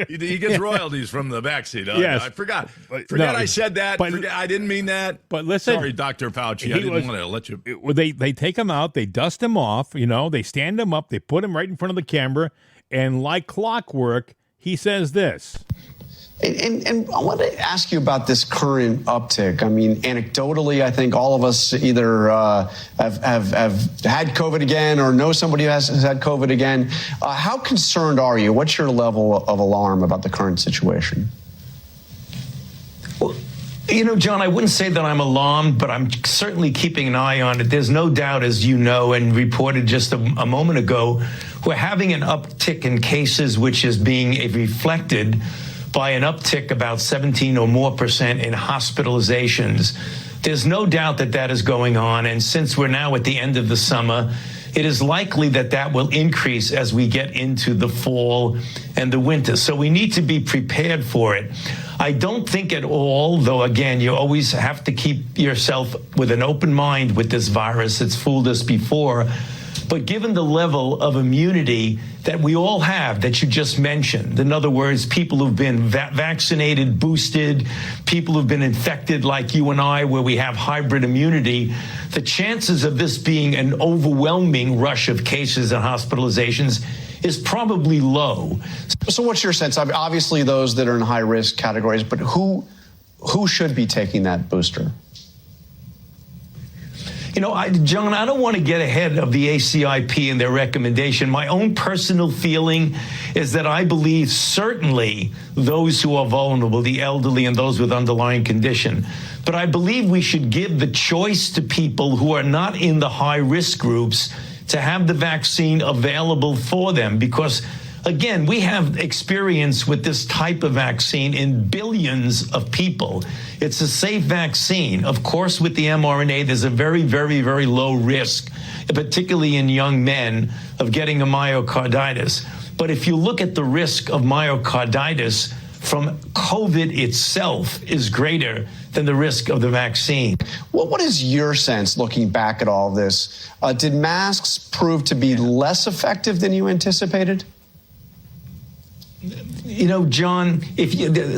He gets royalties from the vaccine. Yes. I forgot. I said that. I didn't mean that. But listen. Sorry, Dr. Fauci. I didn't want to let you. They take him out. They dust him off. They stand him up. They put him right in front of the camera. And like clockwork, he says this. And I want to ask you about this current uptick. I mean, anecdotally, I think all of us either have had COVID again or know somebody who has had COVID again. How concerned are you? What's your level of alarm about the current situation? Well, John, I wouldn't say that I'm alarmed, but I'm certainly keeping an eye on it. There's no doubt, as you know, and reported just a moment ago, we're having an uptick in cases, which is being reflected by an uptick about 17 or more % in hospitalizations. There's no doubt that is going on. And since we're now at the end of the summer, it is likely that will increase as we get into the fall and the winter. So we need to be prepared for it. I don't think at all, though, again, you always have to keep yourself with an open mind with this virus. It's fooled us before. But given the level of immunity that we all have, that you just mentioned, in other words, people who've been vaccinated, boosted, people who've been infected like you and I, where we have hybrid immunity, the chances of this being an overwhelming rush of cases and hospitalizations is probably low. So what's your sense? Obviously, those that are in high-risk categories, but who should be taking that booster? John, I don't want to get ahead of the ACIP and their recommendation. My own personal feeling is that I believe certainly those who are vulnerable, the elderly and those with underlying condition. But I believe we should give the choice to people who are not in the high-risk groups to have the vaccine available for them, because again, we have experience with this type of vaccine in billions of people. It's a safe vaccine. Of course, with the mRNA, there's a very, very, very low risk, particularly in young men, of getting a myocarditis. But if you look at the risk of myocarditis from COVID itself is greater than the risk of the vaccine. Well, what is your sense looking back at all of this? Did masks prove to be less effective than you anticipated? John,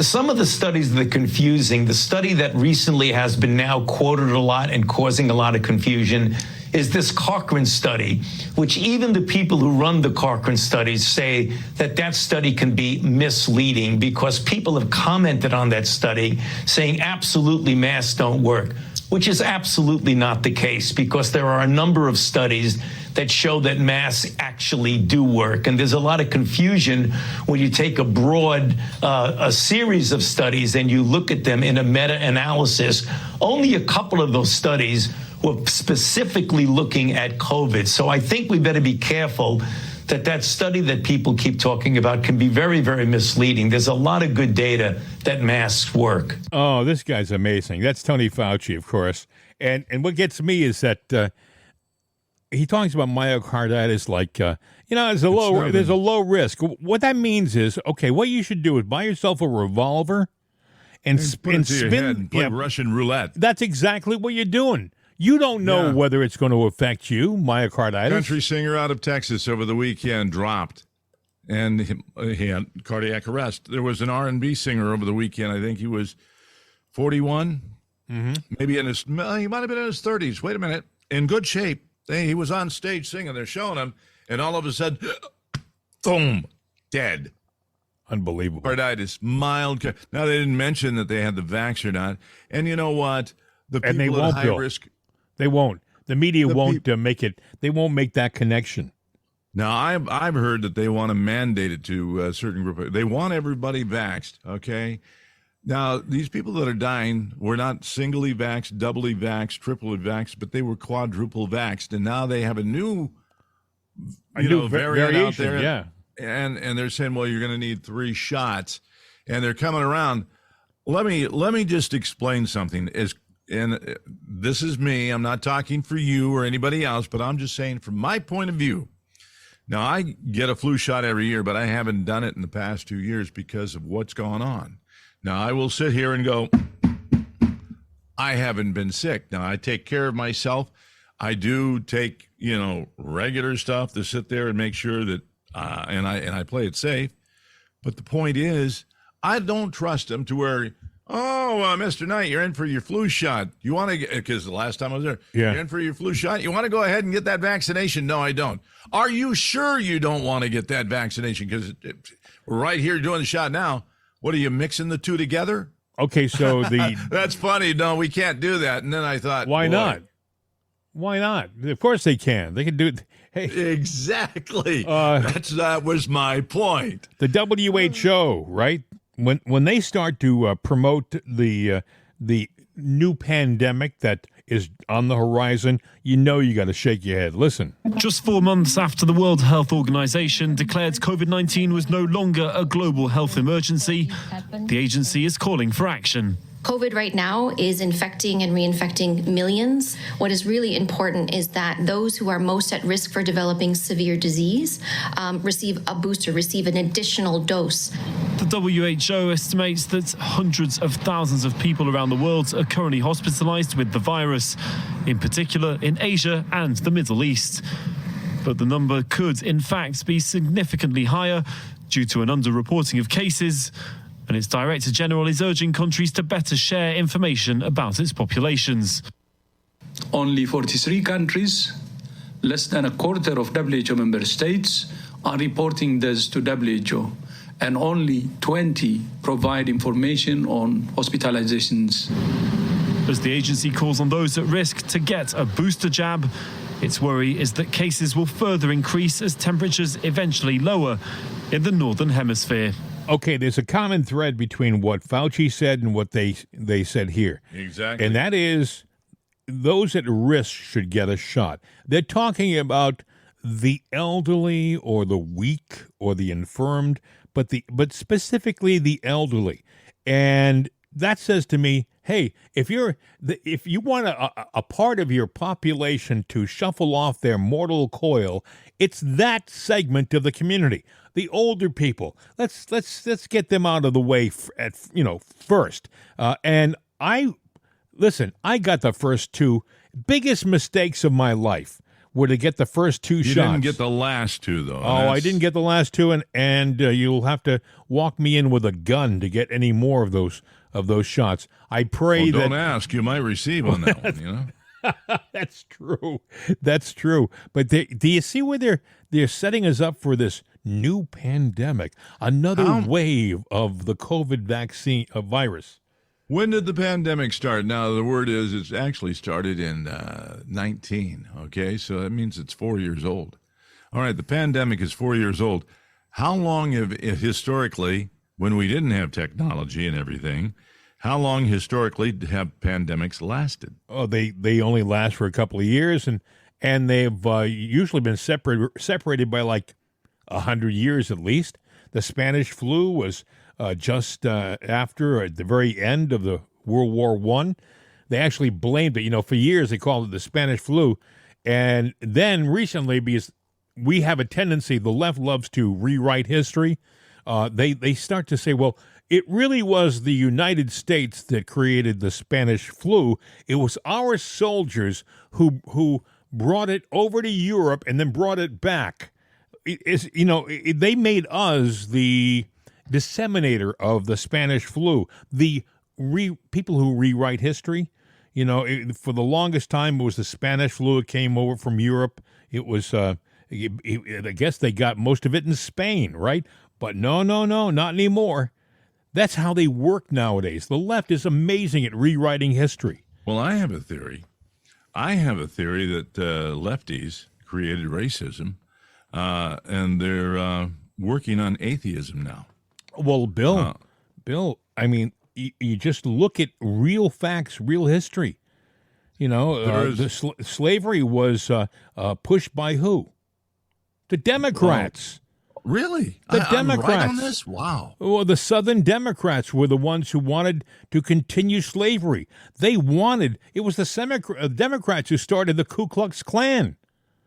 some of the studies that are confusing, the study that recently has been now quoted a lot and causing a lot of confusion is this Cochrane study, which even the people who run the Cochrane studies say that study can be misleading because people have commented on that study saying absolutely masks don't work, which is absolutely not the case because there are a number of studies that show that masks actually do work. And there's a lot of confusion when you take a broad a series of studies and you look at them in a meta-analysis. Only a couple of those studies were specifically looking at COVID. So I think we better be careful that study that people keep talking about can be very, very misleading. There's a lot of good data that masks work. Oh, this guy's amazing. That's Tony Fauci, of course. And what gets me is that he talks about myocarditis like there's a low risk. What that means is, okay, what you should do is buy yourself a revolver and put it to your head and play yeah, Russian roulette. That's exactly what you're doing. You don't know whether it's going to affect you, myocarditis. Country singer out of Texas over the weekend dropped, and he had cardiac arrest. There was an R&B singer over the weekend. I think he was 41, maybe he might have been in his 30s. Wait a minute, in good shape. He was on stage singing. They're showing him, and all of a sudden, boom, dead. Unbelievable. Carditis, mild. Now, they didn't mention that they had the vax or not. And you know what? The people at high risk. They won't. The media won't make it. They won't make that connection. Now, I've heard that they want to mandate it to a certain group. They want everybody vaxxed, okay? Now, these people that are dying were not singly vaxxed, doubly vaxxed, triply vaxxed, but they were quadruple vaxxed. And now they have a new variant out there. Yeah. And they're saying, well, you're going to need 3 shots. And they're coming around. Let me just explain something. And this is me. I'm not talking for you or anybody else, but I'm just saying from my point of view. Now, I get a flu shot every year, but I haven't done it in the past 2 years because of what's gone on. Now, I will sit here and go, I haven't been sick. Now, I take care of myself. I do take, regular stuff to sit there and make sure that, and I play it safe. But the point is, I don't trust them to where, Mr. Knight, you're in for your flu shot. You want to get, because the last time I was there, you're in for your flu shot. You want to go ahead and get that vaccination? No, I don't. Are you sure you don't want to get that vaccination? Because we're right here doing the shot now. What are you mixing the two together? Okay, so that's funny. No, we can't do that. And then I thought, why not? Why not? Of course they can. They can do it. Hey, exactly. That was my point. The WHO, right? When they start to promote the new pandemic that is on the horizon, you got to shake your head. Listen. Just 4 months after the World Health Organization declared COVID-19 was no longer a global health emergency, the agency is calling for action. COVID right now is infecting and reinfecting millions. What is really important is that those who are most at risk for developing severe disease receive a booster, receive an additional dose. The WHO estimates that hundreds of thousands of people around the world are currently hospitalized with the virus, in particular in Asia and the Middle East. But the number could, in fact, be significantly higher due to an underreporting of cases. And its Director General is urging countries to better share information about its populations. Only 43 countries, less than a quarter of WHO member states, are reporting this to WHO, and only 20 provide information on hospitalizations. As the agency calls on those at risk to get a booster jab, its worry is that cases will further increase as temperatures eventually lower in the Northern Hemisphere. Okay, there's a common thread between what Fauci said and what they said here. Exactly. And that is those at risk should get a shot. They're talking about the elderly or the weak or the infirmed, but specifically the elderly. And that says to me, hey, if you want a part of your population to shuffle off their mortal coil, it's that segment of the community. The older people, let's get them out of the way first. And I got the first 2 biggest mistakes of my life were to get the first 2 shots. You didn't get the last 2 though. I didn't get the last 2, and you'll have to walk me in with a gun to get any more of those shots. I pray that. Don't ask. You might receive on that one. That's true. That's true. But do you see where they're setting us up for this new pandemic, another wave of the COVID vaccine virus? When did the pandemic start? Now, the word is it's actually started in 19, okay? So that means it's 4 years old. All right, the pandemic is 4 years old. How long historically, when we didn't have technology and everything, how long historically have pandemics lasted? Oh, they only last for a couple of years, and they've usually been separated by like 100 years at least. The Spanish flu was just after, at the very end of the World War I. They actually blamed it. For years they called it the Spanish flu, And then recently, because we have a tendency, the left loves to rewrite history, they start to say, well, it really was the United States that created the Spanish flu. It was our soldiers who brought it over to Europe and then brought it back. They made us the disseminator of the Spanish flu. The people who rewrite history, for the longest time, it was the Spanish flu. It came over from Europe. It was, I guess they got most of it in Spain, right? But no, not anymore. That's how they work nowadays. The left is amazing at rewriting history. Well, I have a theory. That lefties created racism, and they're working on atheism now. Well, Bill, I mean, you just look at real facts, real history. Slavery was pushed by who? The Democrats. Really? The Democrats. I'm right on this? Wow. Well, the Southern Democrats were the ones who wanted to continue slavery. It was the Democrats who started the Ku Klux Klan.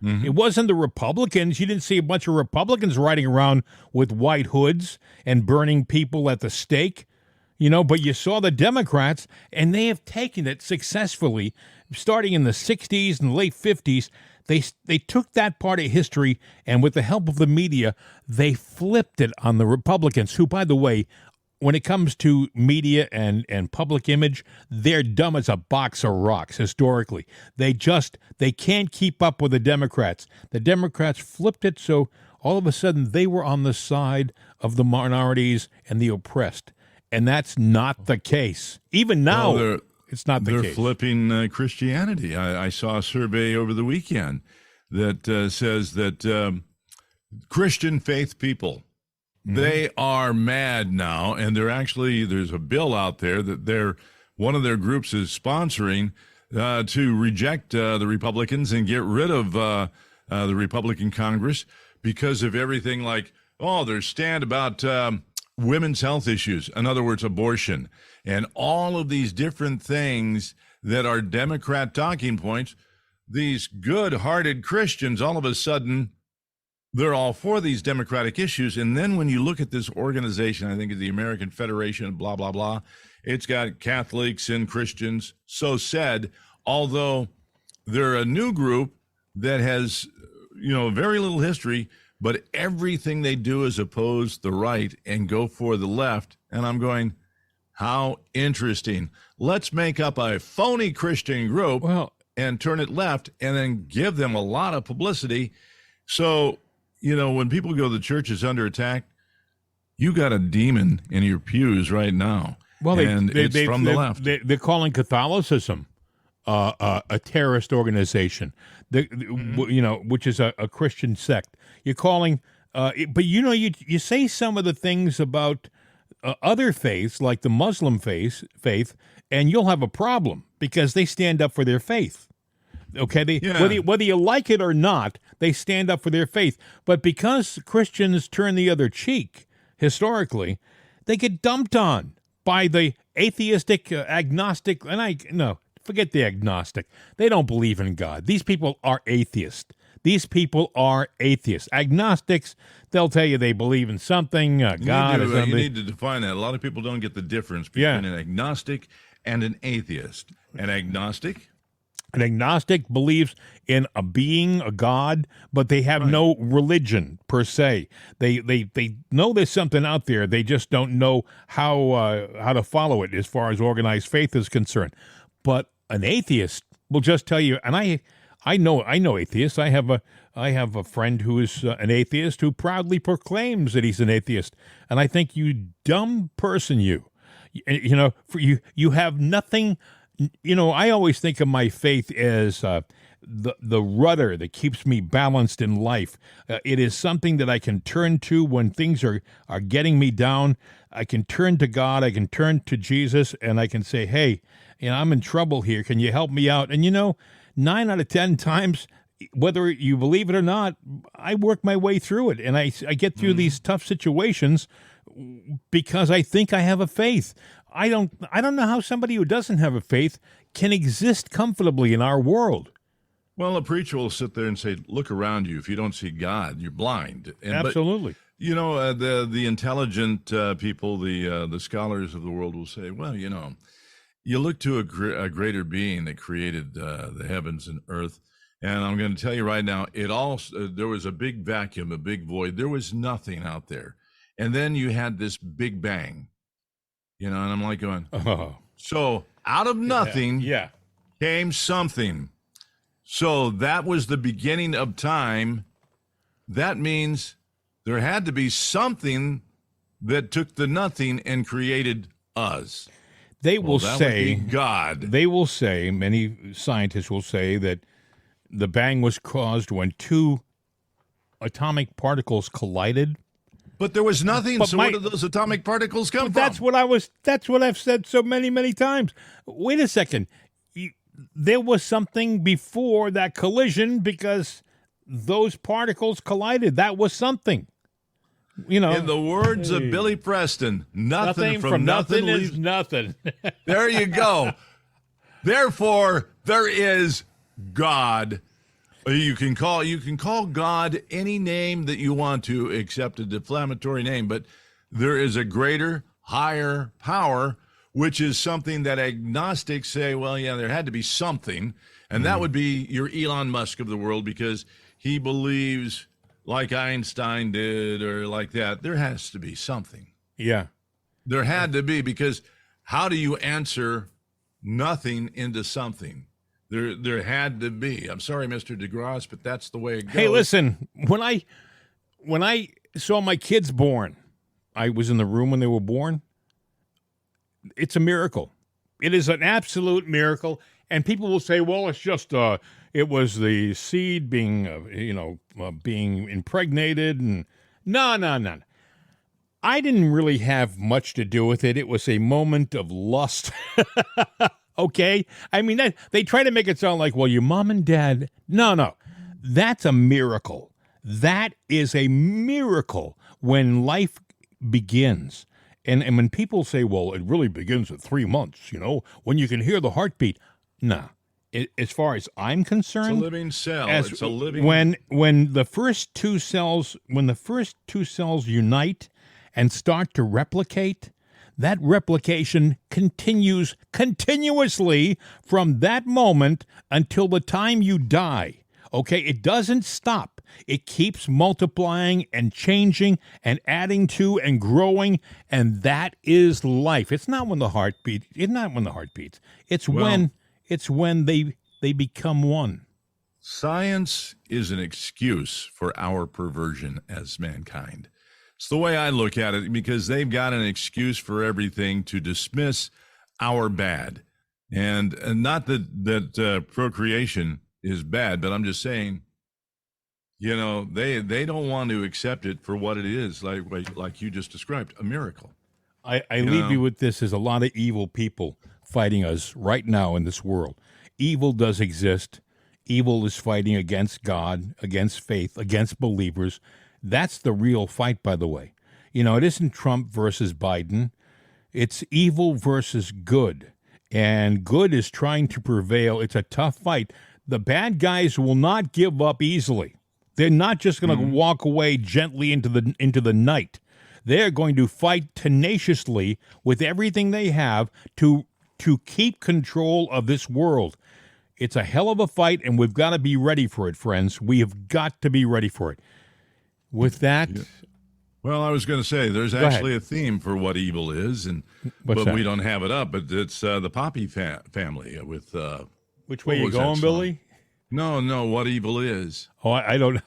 Mm-hmm. It wasn't the Republicans. You didn't see a bunch of Republicans riding around with white hoods and burning people at the stake, but you saw the Democrats, and they have taken it successfully, starting in the 60s and late 50s. They took that part of history, and with the help of the media, they flipped it on the Republicans, who, by the way, when it comes to media and public image, they're dumb as a box of rocks historically. They can't keep up with the Democrats. The Democrats flipped it, so all of a sudden they were on the side of the minorities and the oppressed. And that's not the case. Even now, it's not the case. They're flipping Christianity. I saw a survey over the weekend that says that Christian faith people, they are mad now, and there's a bill out there that one of their groups is sponsoring to reject the Republicans and get rid of the Republican Congress because of everything like, their stand about women's health issues, in other words, abortion, and all of these different things that are Democrat talking points. These good-hearted Christians, all of a sudden, they're all for these democratic issues. And then when you look at this organization, I think it's the American Federation, blah, blah, blah, it's got Catholics and Christians, so said, although they're a new group that has, very little history, but everything they do is oppose the right and go for the left. And I'm going, how interesting. Let's make up a phony Christian group and turn it left and then give them a lot of publicity. So, when people go, the church is under attack, you got a demon in your pews right now. Well, it's from the left. They're calling Catholicism a terrorist organization, which is a Christian sect. You're calling, but you say some of the things about other faiths, like the Muslim faith, and you'll have a problem because they stand up for their faith. Okay, whether you like it or not, they stand up for their faith. But because Christians turn the other cheek historically, they get dumped on by the atheistic, agnostic, forget the agnostic. They don't believe in God. These people are atheists. Agnostics, they'll tell you they believe in something, God or something. You need to define that. A lot of people don't get the difference between an agnostic and an atheist. An agnostic believes in a being, a God, but they have no religion per se. They know there's something out there. They just don't know how to follow it as far as organized faith is concerned. But an atheist will just tell you, and I know atheists. I have a friend who is an atheist who proudly proclaims that he's an atheist, and I think, you dumb person, you have nothing. I always think of my faith as the rudder that keeps me balanced in life. It is something that I can turn to when things are getting me down. I can turn to God. I can turn to Jesus, and I can say, hey, I'm in trouble here. Can you help me out? And 9 out of 10 times, whether you believe it or not, I work my way through it, and I get through these tough situations because I think I have a faith. I don't know how somebody who doesn't have a faith can exist comfortably in our world. Well, a preacher will sit there and say, look around you. If you don't see God, you're blind. Absolutely. But, you know, the intelligent people, the scholars of the world will say, well, you know, you look to a greater being that created the heavens and earth. And I'm going to tell you right now, there was a big vacuum, a big void. There was nothing out there. And then you had this big bang, you know, and I'm like going, so out of nothing came something. So that was the beginning of time. That means there had to be something that took the nothing and created us. They will say, God. They will say, many scientists will say that the bang was caused when two atomic particles collided. But there was nothing. So where did those atomic particles come from? That's what I've said so many times. Wait a second. There was something before that collision because those particles collided. That was something. You know, in the words of Billy Preston, nothing from nothing is nothing. There you go. Therefore, there is God. You can call God any name that you want to, except a defamatory name. But there is a greater, higher power, which is something that agnostics say, well, yeah, there had to be something. And that would be your Elon Musk of the world, because he believes, like Einstein did, or like that, there has to be something. Yeah. There had to be, because how do you answer nothing into something? There had to be. I'm sorry, Mr. DeGrasse, but that's the way it goes. Hey, listen, when I saw my kids born, I was in the room when they were born. It's a miracle. It is an absolute miracle. And people will say, well, it's just, it was the seed being, being impregnated. And no. I didn't really have much to do with it. It was a moment of lust. Okay? I mean, they try to make it sound like, well, your mom and dad. No. That's a miracle. That is a miracle when life begins. And when people say, well, it really begins at 3 months, when you can hear the heartbeat. No. As far as I'm concerned, it's a living cell. It's a living. When the first two cells unite and start to replicate, that replication continues continuously from that moment until the time you die. Okay, it doesn't stop. It keeps multiplying and changing and adding to and growing, and that is life. It's not when the heart beats. It's not when the heart beats. It's when they become one. Science is an excuse for our perversion as mankind. It's the way I look at it, because they've got an excuse for everything to dismiss our bad. And not that procreation is bad, but I'm just saying, they don't want to accept it for what it is, like you just described, a miracle. I leave you with this. There's a lot of evil people fighting us right now in this world. Evil does exist. Evil is fighting against God, against faith, against believers. That's the real fight, by the way. It isn't Trump versus Biden. It's evil versus good. And good is trying to prevail. It's a tough fight. The bad guys will not give up easily. They're not just going to walk away gently into the night. They're going to fight tenaciously with everything they have to keep control of this world. It's a hell of a fight, and we've got to be ready for it, friends. We have got to be ready for it. With that... Yeah. Well, I was going to say, there's actually a theme for what evil is, but we don't have it up. But it's the Poppy family with... Which way you going, Billy? No, what evil is. Oh, I don't...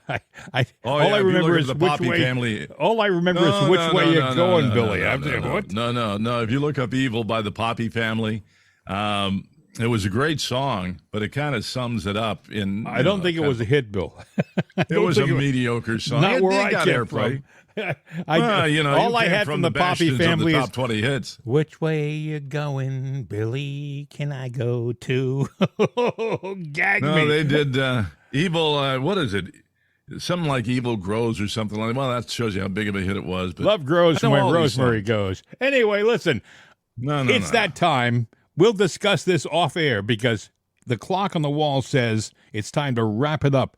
all I remember is the which Poppy way... family. All I remember is which way you're going, Billy. No. If you look up evil by the Poppy family... it was a great song, but it kind of sums it up. I don't think it was a hit, Bill. It was a mediocre song. Not where I came from. All I had from the Poppy family is top 20 hits. Which way you going, Billy? Can I go too? Gag me. No, they did evil. What is it? Something like Evil Grows or something like that. Well, that shows you how big of a hit it was. But love grows when Rosemary goes. Anyway, listen. No. It's that time. We'll discuss this off air because the clock on the wall says it's time to wrap it up.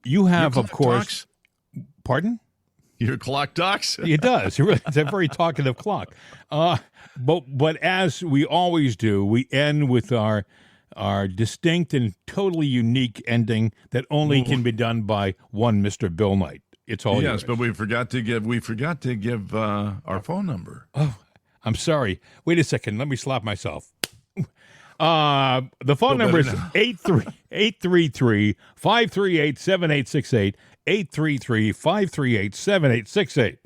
You have, of course... Talks? Pardon? Your clock talks? It does. It's a very talkative clock. But as we always do, we end with our distinct and totally unique ending that only can be done by one Mr. Bill Knight. It's all yours. But we forgot to give our phone number. Oh, I'm sorry. Wait a second. Let me slap myself. The phone number is 833-538-7868, 833-538-7868.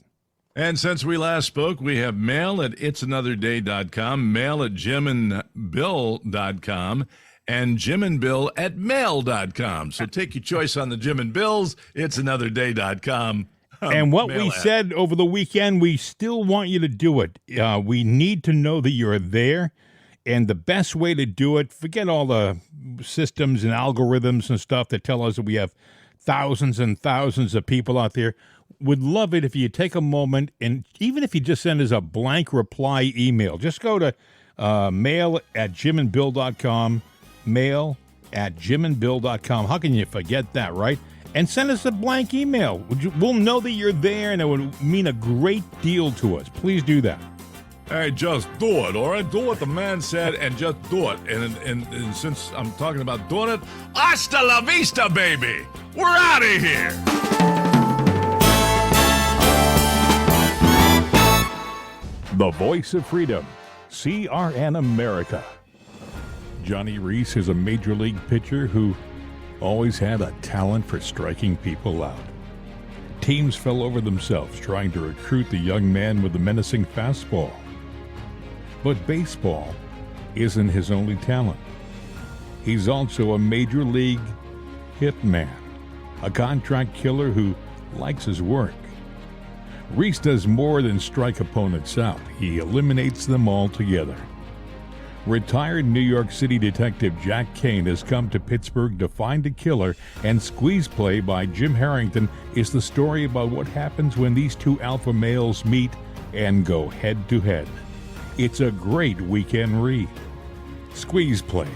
And since we last spoke, we have mail at itsanotherday.com, mail at jimandbill.com, and jimandbill@mail.com. So take your choice on the Jim and Bills, itsanotherday.com. And what we said over the weekend, we still want you to do it. We need to know that you're there. And the best way to do it, forget all the systems and algorithms and stuff that tell us that we have thousands and thousands of people out there. Would love it if you take a moment, and even if you just send us a blank reply email, just go to mail@jimandbill.com, mail@jimandbill.com. How can you forget that, right? And send us a blank email. We'll know that you're there, and it would mean a great deal to us. Please do that. Hey, just do it, all right? Do what the man said and just do it. And since I'm talking about doing it, hasta la vista, baby. We're out of here. The voice of freedom, CRN America. Johnny Reese is a major league pitcher who always had a talent for striking people out. Teams fell over themselves trying to recruit the young man with the menacing fastball. But baseball isn't his only talent. He's also a major league hitman, a contract killer who likes his work. Reese does more than strike opponents out. He eliminates them altogether. Retired New York City detective Jack Kane has come to Pittsburgh to find a killer, and Squeeze Play by Jim Harrington is the story about what happens when these two alpha males meet and go head to head. It's a great weekend read. Squeeze Play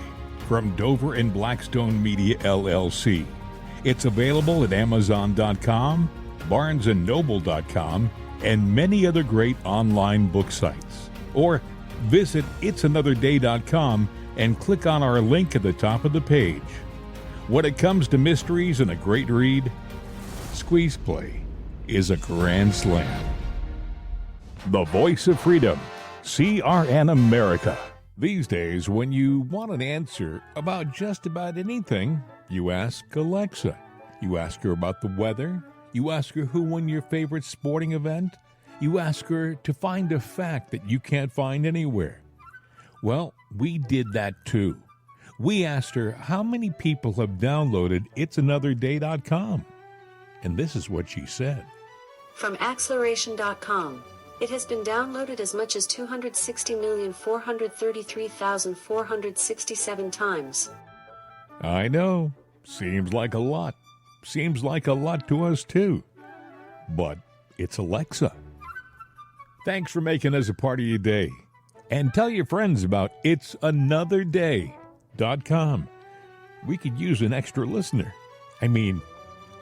from Dover and Blackstone Media, LLC. It's available at Amazon.com, BarnesandNoble.com, and many other great online book sites. Or visit itsanotherday.com and click on our link at the top of the page. When it comes to mysteries and a great read, Squeeze Play is a grand slam. The voice of freedom, CRN America. These days, when you want an answer about just about anything, you ask Alexa. You ask her about the weather. You ask her who won your favorite sporting event. You ask her to find a fact that you can't find anywhere. Well, we did that too. We asked her how many people have downloaded itsanotherday.com. And this is what she said. From acceleration.com. It has been downloaded as much as 260,433,467 times. I know. Seems like a lot. Seems like a lot to us too. But it's Alexa. Thanks for making us a part of your day. And tell your friends about itsanotherday.com. We could use an extra listener. I mean,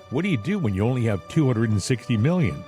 what do you do when you only have 260 million?